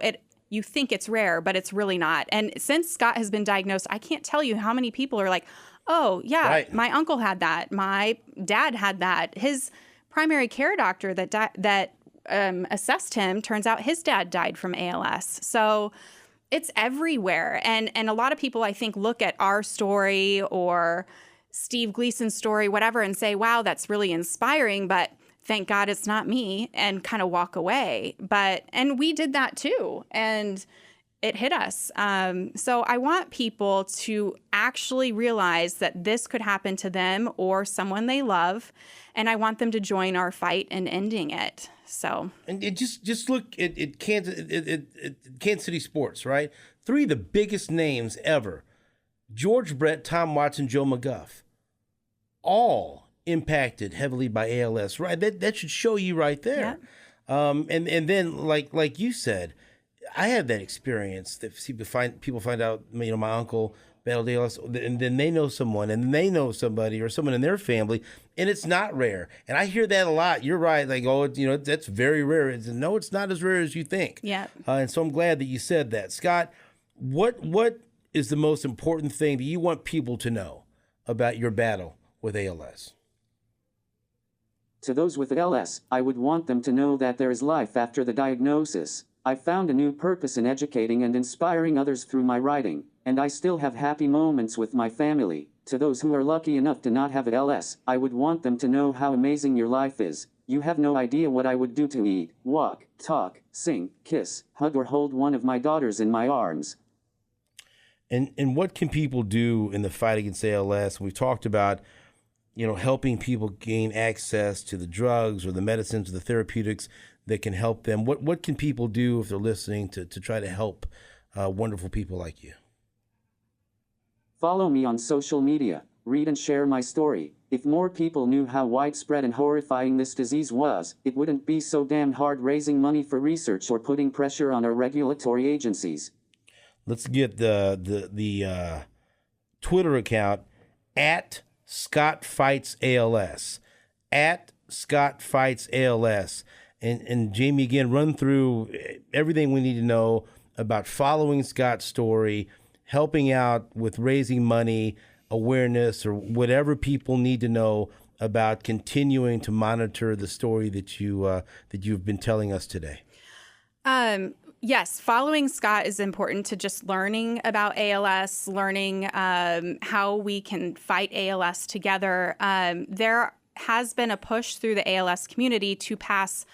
you think it's rare, but it's really not. And since Scott has been diagnosed, I can't tell you how many people are like, oh, yeah, right. My uncle had that. My dad had that. His primary care doctor that assessed him, turns out his dad died from ALS. So it's everywhere. And a lot of people, I think, look at our story or Steve Gleason's story, whatever, and say, wow, that's really inspiring, but thank God it's not me, and kind of walk away. And we did that too, and it hit us. So I want people to actually realize that this could happen to them or someone they love, and I want them to join our fight in ending it. So, and just look at Kansas City sports, right? 3 of the biggest names ever: George Brett, Tom Watson, Joe McGuff, all impacted heavily by ALS, right? That should show you right there. Yeah. And then like you said, I had that experience that people find out, my uncle battled ALS, and then they know someone, and they know somebody or someone in their family, and it's not rare. And I hear that a lot. You're right. Like, oh, that's very rare. No, it's not as rare as you think. Yeah. And so I'm glad that you said that. Scott, what is the most important thing that you want people to know about your battle with ALS? To those with ALS, I would want them to know that there is life after the diagnosis. I found a new purpose in educating and inspiring others through my writing, and I still have happy moments with my family. To those who are lucky enough to not have ALS, I would want them to know how amazing your life is. You have no idea what I would do to eat, walk, talk, sing, kiss, hug, or hold one of my daughters in my arms. And what can people do in the fight against ALS? We've talked about helping people gain access to the drugs or the medicines or the therapeutics that can help them. What can people do if they're listening to try to help wonderful people like you? Follow me on social media, read and share my story. If more people knew how widespread and horrifying this disease was, it wouldn't be so damn hard raising money for research or putting pressure on our regulatory agencies. Let's get the Twitter account at Scott Fights ALS, at Scott Fights ALS. And Jamie, again, run through everything we need to know about following Scott's story, helping out with raising money, awareness, or whatever people need to know about continuing to monitor the story that you've been telling us today. Yes, following Scott is important to just learning about ALS, learning how we can fight ALS together. There has been a push through the ALS community to pass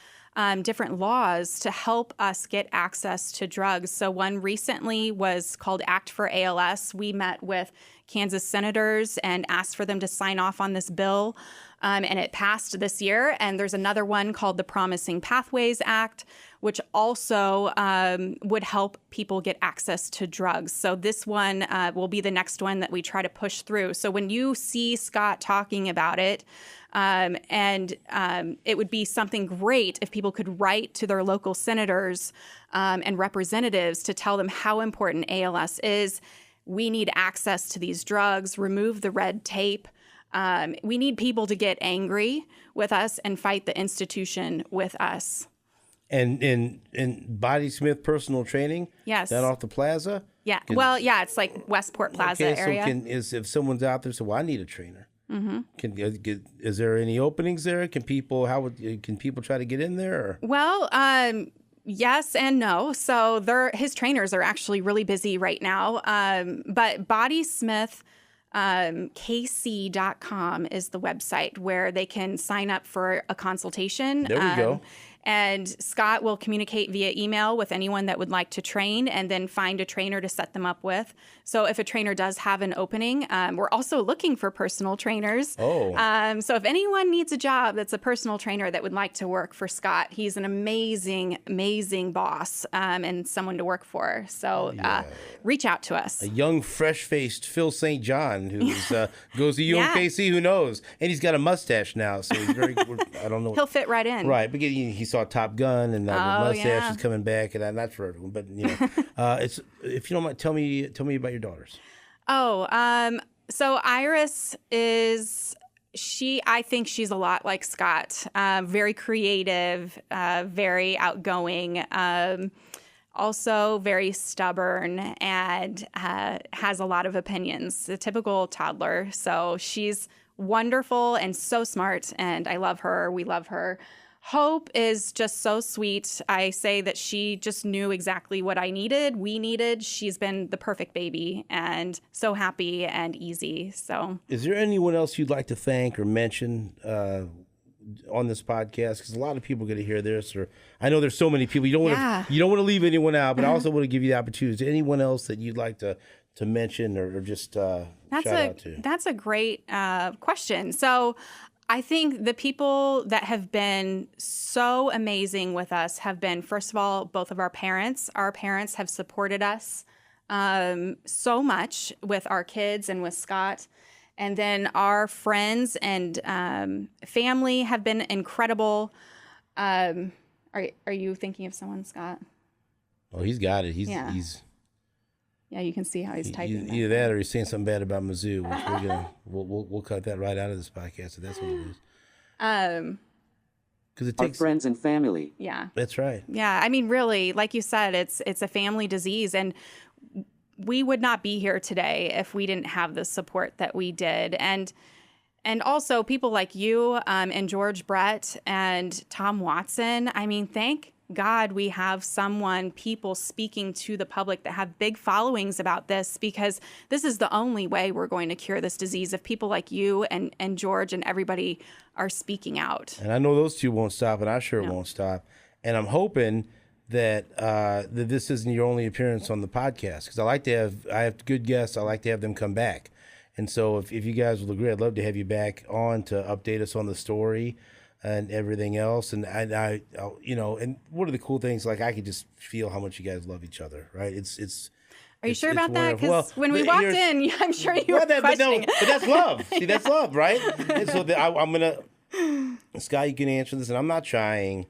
different laws to help us get access to drugs. So one recently was called Act for ALS. We met with Kansas senators and asked for them to sign off on this bill, and it passed this year. And there's another one called the Promising Pathways Act, which also would help people get access to drugs. So this one will be the next one that we try to push through. So when you see Scott talking about it, it would be something great if people could write to their local senators and representatives to tell them how important ALS is. We need access to these drugs, remove the red tape. We need people to get angry with us and fight the institution with us. And Body Smith Personal Training? Yes. Down off the plaza? Yeah. It's like Westport Plaza area. So if someone's out there, so I need a trainer. Mm-hmm. Is there any openings there? Can people try to get in there? Or? Well, yes and no. So his trainers are actually really busy right now. But Body Smith KC.com is the website where they can sign up for a consultation. There we go. And Scott will communicate via email with anyone that would like to train and then find a trainer to set them up with. So if a trainer does have an opening, we're also looking for personal trainers. Oh. So if anyone needs a job that's a personal trainer that would like to work for Scott, he's an amazing, amazing boss and someone to work for. So reach out to us. A young, fresh-faced Phil St. John who goes to UMKC, who knows? And he's got a mustache now, so he's very, I don't know. He'll fit right in. Right, but he saw Top Gun, and the mustache is coming back, and not for everyone, but it's, if you don't mind, tell me about your daughters. So Iris I think she's a lot like Scott, very creative, very outgoing, also very stubborn, and has a lot of opinions, a typical toddler. So she's wonderful and so smart, and I love her. We love her. Hope is just so sweet. I say that she just knew exactly what I needed, we needed. She's been the perfect baby and so happy and easy. So, is there anyone else you'd like to thank or mention on this podcast? Because a lot of people are going to hear this, or I know there's so many people. You don't want to leave anyone out, but I also want to give you the opportunity. Is there anyone else that you'd like to mention or just shout out to? That's a great question. So I think the people that have been so amazing with us have been, first of all, both of our parents. Our parents have supported us so much with our kids and with Scott. And then our friends and family have been incredible. Are you thinking of someone, Scott? Oh, he's got it. Yeah, you can see how he's typing. Either that or he's saying something bad about Mizzou, which we'll cut that right out of this podcast if that's what it is. Because it takes our friends and family. Yeah, that's right. Yeah, I mean, really, like you said, it's a family disease, and we would not be here today if we didn't have the support that we did, and also people like you and George Brett and Tom Watson. I mean, thank God we have people speaking to the public that have big followings about this, because this is the only way we're going to cure this disease, if people like you and George and everybody are speaking out. And I know those two won't stop, and I sure won't stop. And I'm hoping that that this isn't your only appearance on the podcast, because I have good guests. I like to have them come back. And so if you guys will agree, I'd love to have you back on to update us on the story and everything else. And I and one of the cool things, like, I could just feel how much you guys love each other, right? Are you sure about that? Because when we walked in, I'm sure you were questioning. But that's love. See, that's love, right? And so I'm going to, Scott, you can answer this, and I'm not trying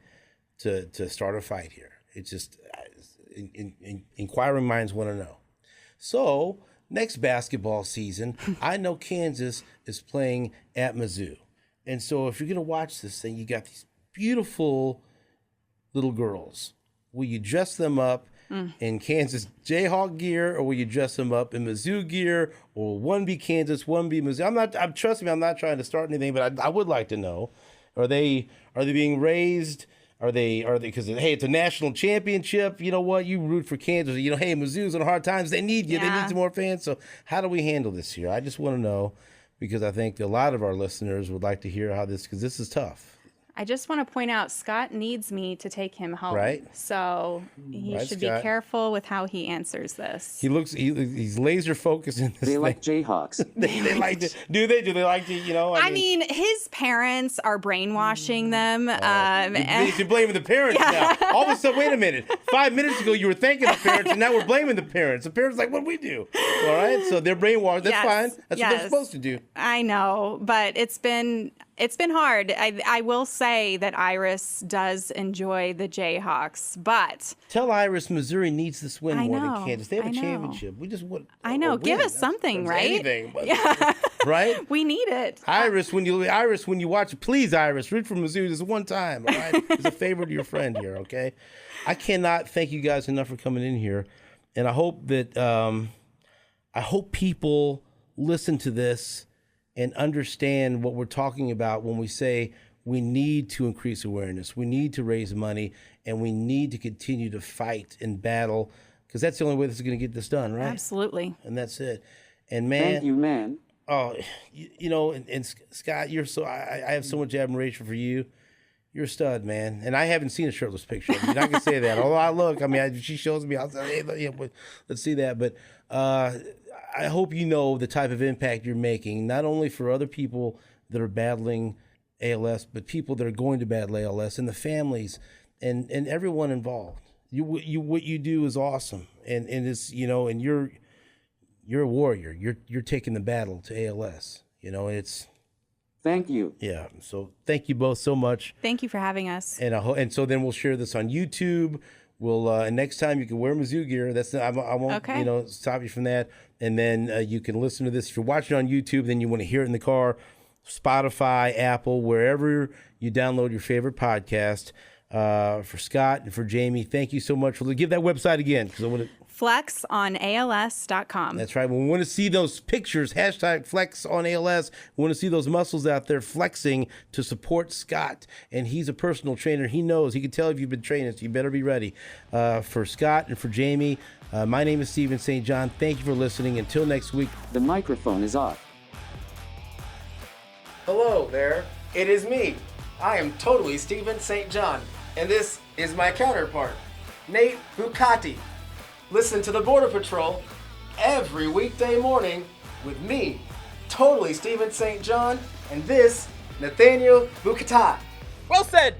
to start a fight here. It's just inquiring minds want to know. So next basketball season, I know Kansas is playing at Mizzou. And so if you're going to watch this thing, you got these beautiful little girls. Will you dress them up in Kansas Jayhawk gear, or will you dress them up in Mizzou gear, or one be Kansas, one be Mizzou? Trust me, I'm not trying to start anything, but I would like to know. Are they being raised? Are they because hey, it's a national championship. You know what? You root for Kansas. You know, hey, Mizzou's on hard times. They need you. Yeah. They need some more fans. So how do we handle this here? I just want to know, because I think a lot of our listeners would like to hear how this, because this is tough. I just want to point out, Scott needs me to take him home. Right. So he should Scott. Be careful with how he answers this. He's laser focused in this They thing. like Jayhawks. they like to. Do they like to, you know? I mean, his parents are brainwashing them. You're blaming the parents now. All of a sudden, wait a minute. 5 minutes ago, you were thanking the parents, and now we're blaming the parents. The parents are like, what do we do? All right? So they're brainwashed. That's fine. That's what they're supposed to do. I know, but it's been hard. I will say that Iris does enjoy the Jayhawks, but tell Iris Missouri needs this win more than Kansas. They have a know. championship. We just want. I know. Give us something, right? Anything, but, right? We need it. Iris, when you watch it, please, Iris, root for Missouri this one time. All right, it's a favor to your friend here. Okay, I cannot thank you guys enough for coming in here, and I hope that people listen to this and understand what we're talking about when we say we need to increase awareness, we need to raise money, and we need to continue to fight and battle, because that's the only way this is going to get this done, right? Absolutely. And that's it. And man, Thank you, man. Oh, you know, and Scott, you're so I have so much admiration for you. You're a stud, man. And I haven't seen a shirtless picture. I mean, I can say that. Although she shows me, I'll say, hey, let's see that. But I hope you know the type of impact you're making, not only for other people that are battling ALS, but people that are going to battle ALS and the families and everyone involved. What you do is awesome, and it's, you know, and you're a warrior. You're taking the battle to ALS. You know, it's. Thank you. Yeah. So thank you both so much. Thank you for having us. And so then we'll share this on YouTube. We'll and next time you can wear Mizzou gear. I won't stop you from that. And then you can listen to this. If you're watching on YouTube, then you want to hear it in the car, Spotify, Apple, wherever you download your favorite podcast. For Scott and for Jamie, thank you so much. Give that website again, because I want to. FLEXONALS.com. That's right. When we want to see those pictures, #FlexOnALS. We want to see those muscles out there flexing to support Scott. And he's a personal trainer. He knows. He can tell if you've been training, so you better be ready. For Scott and for Jamie, my name is Stephen St. John. Thank you for listening. Until next week. The microphone is off. Hello there. It is me. I am totally Stephen St. John. And this is my counterpart, Nate Bucati. Listen to the Border Patrol every weekday morning with me, totally Stephen St. John, and this, Nathaniel Bucati. Well said.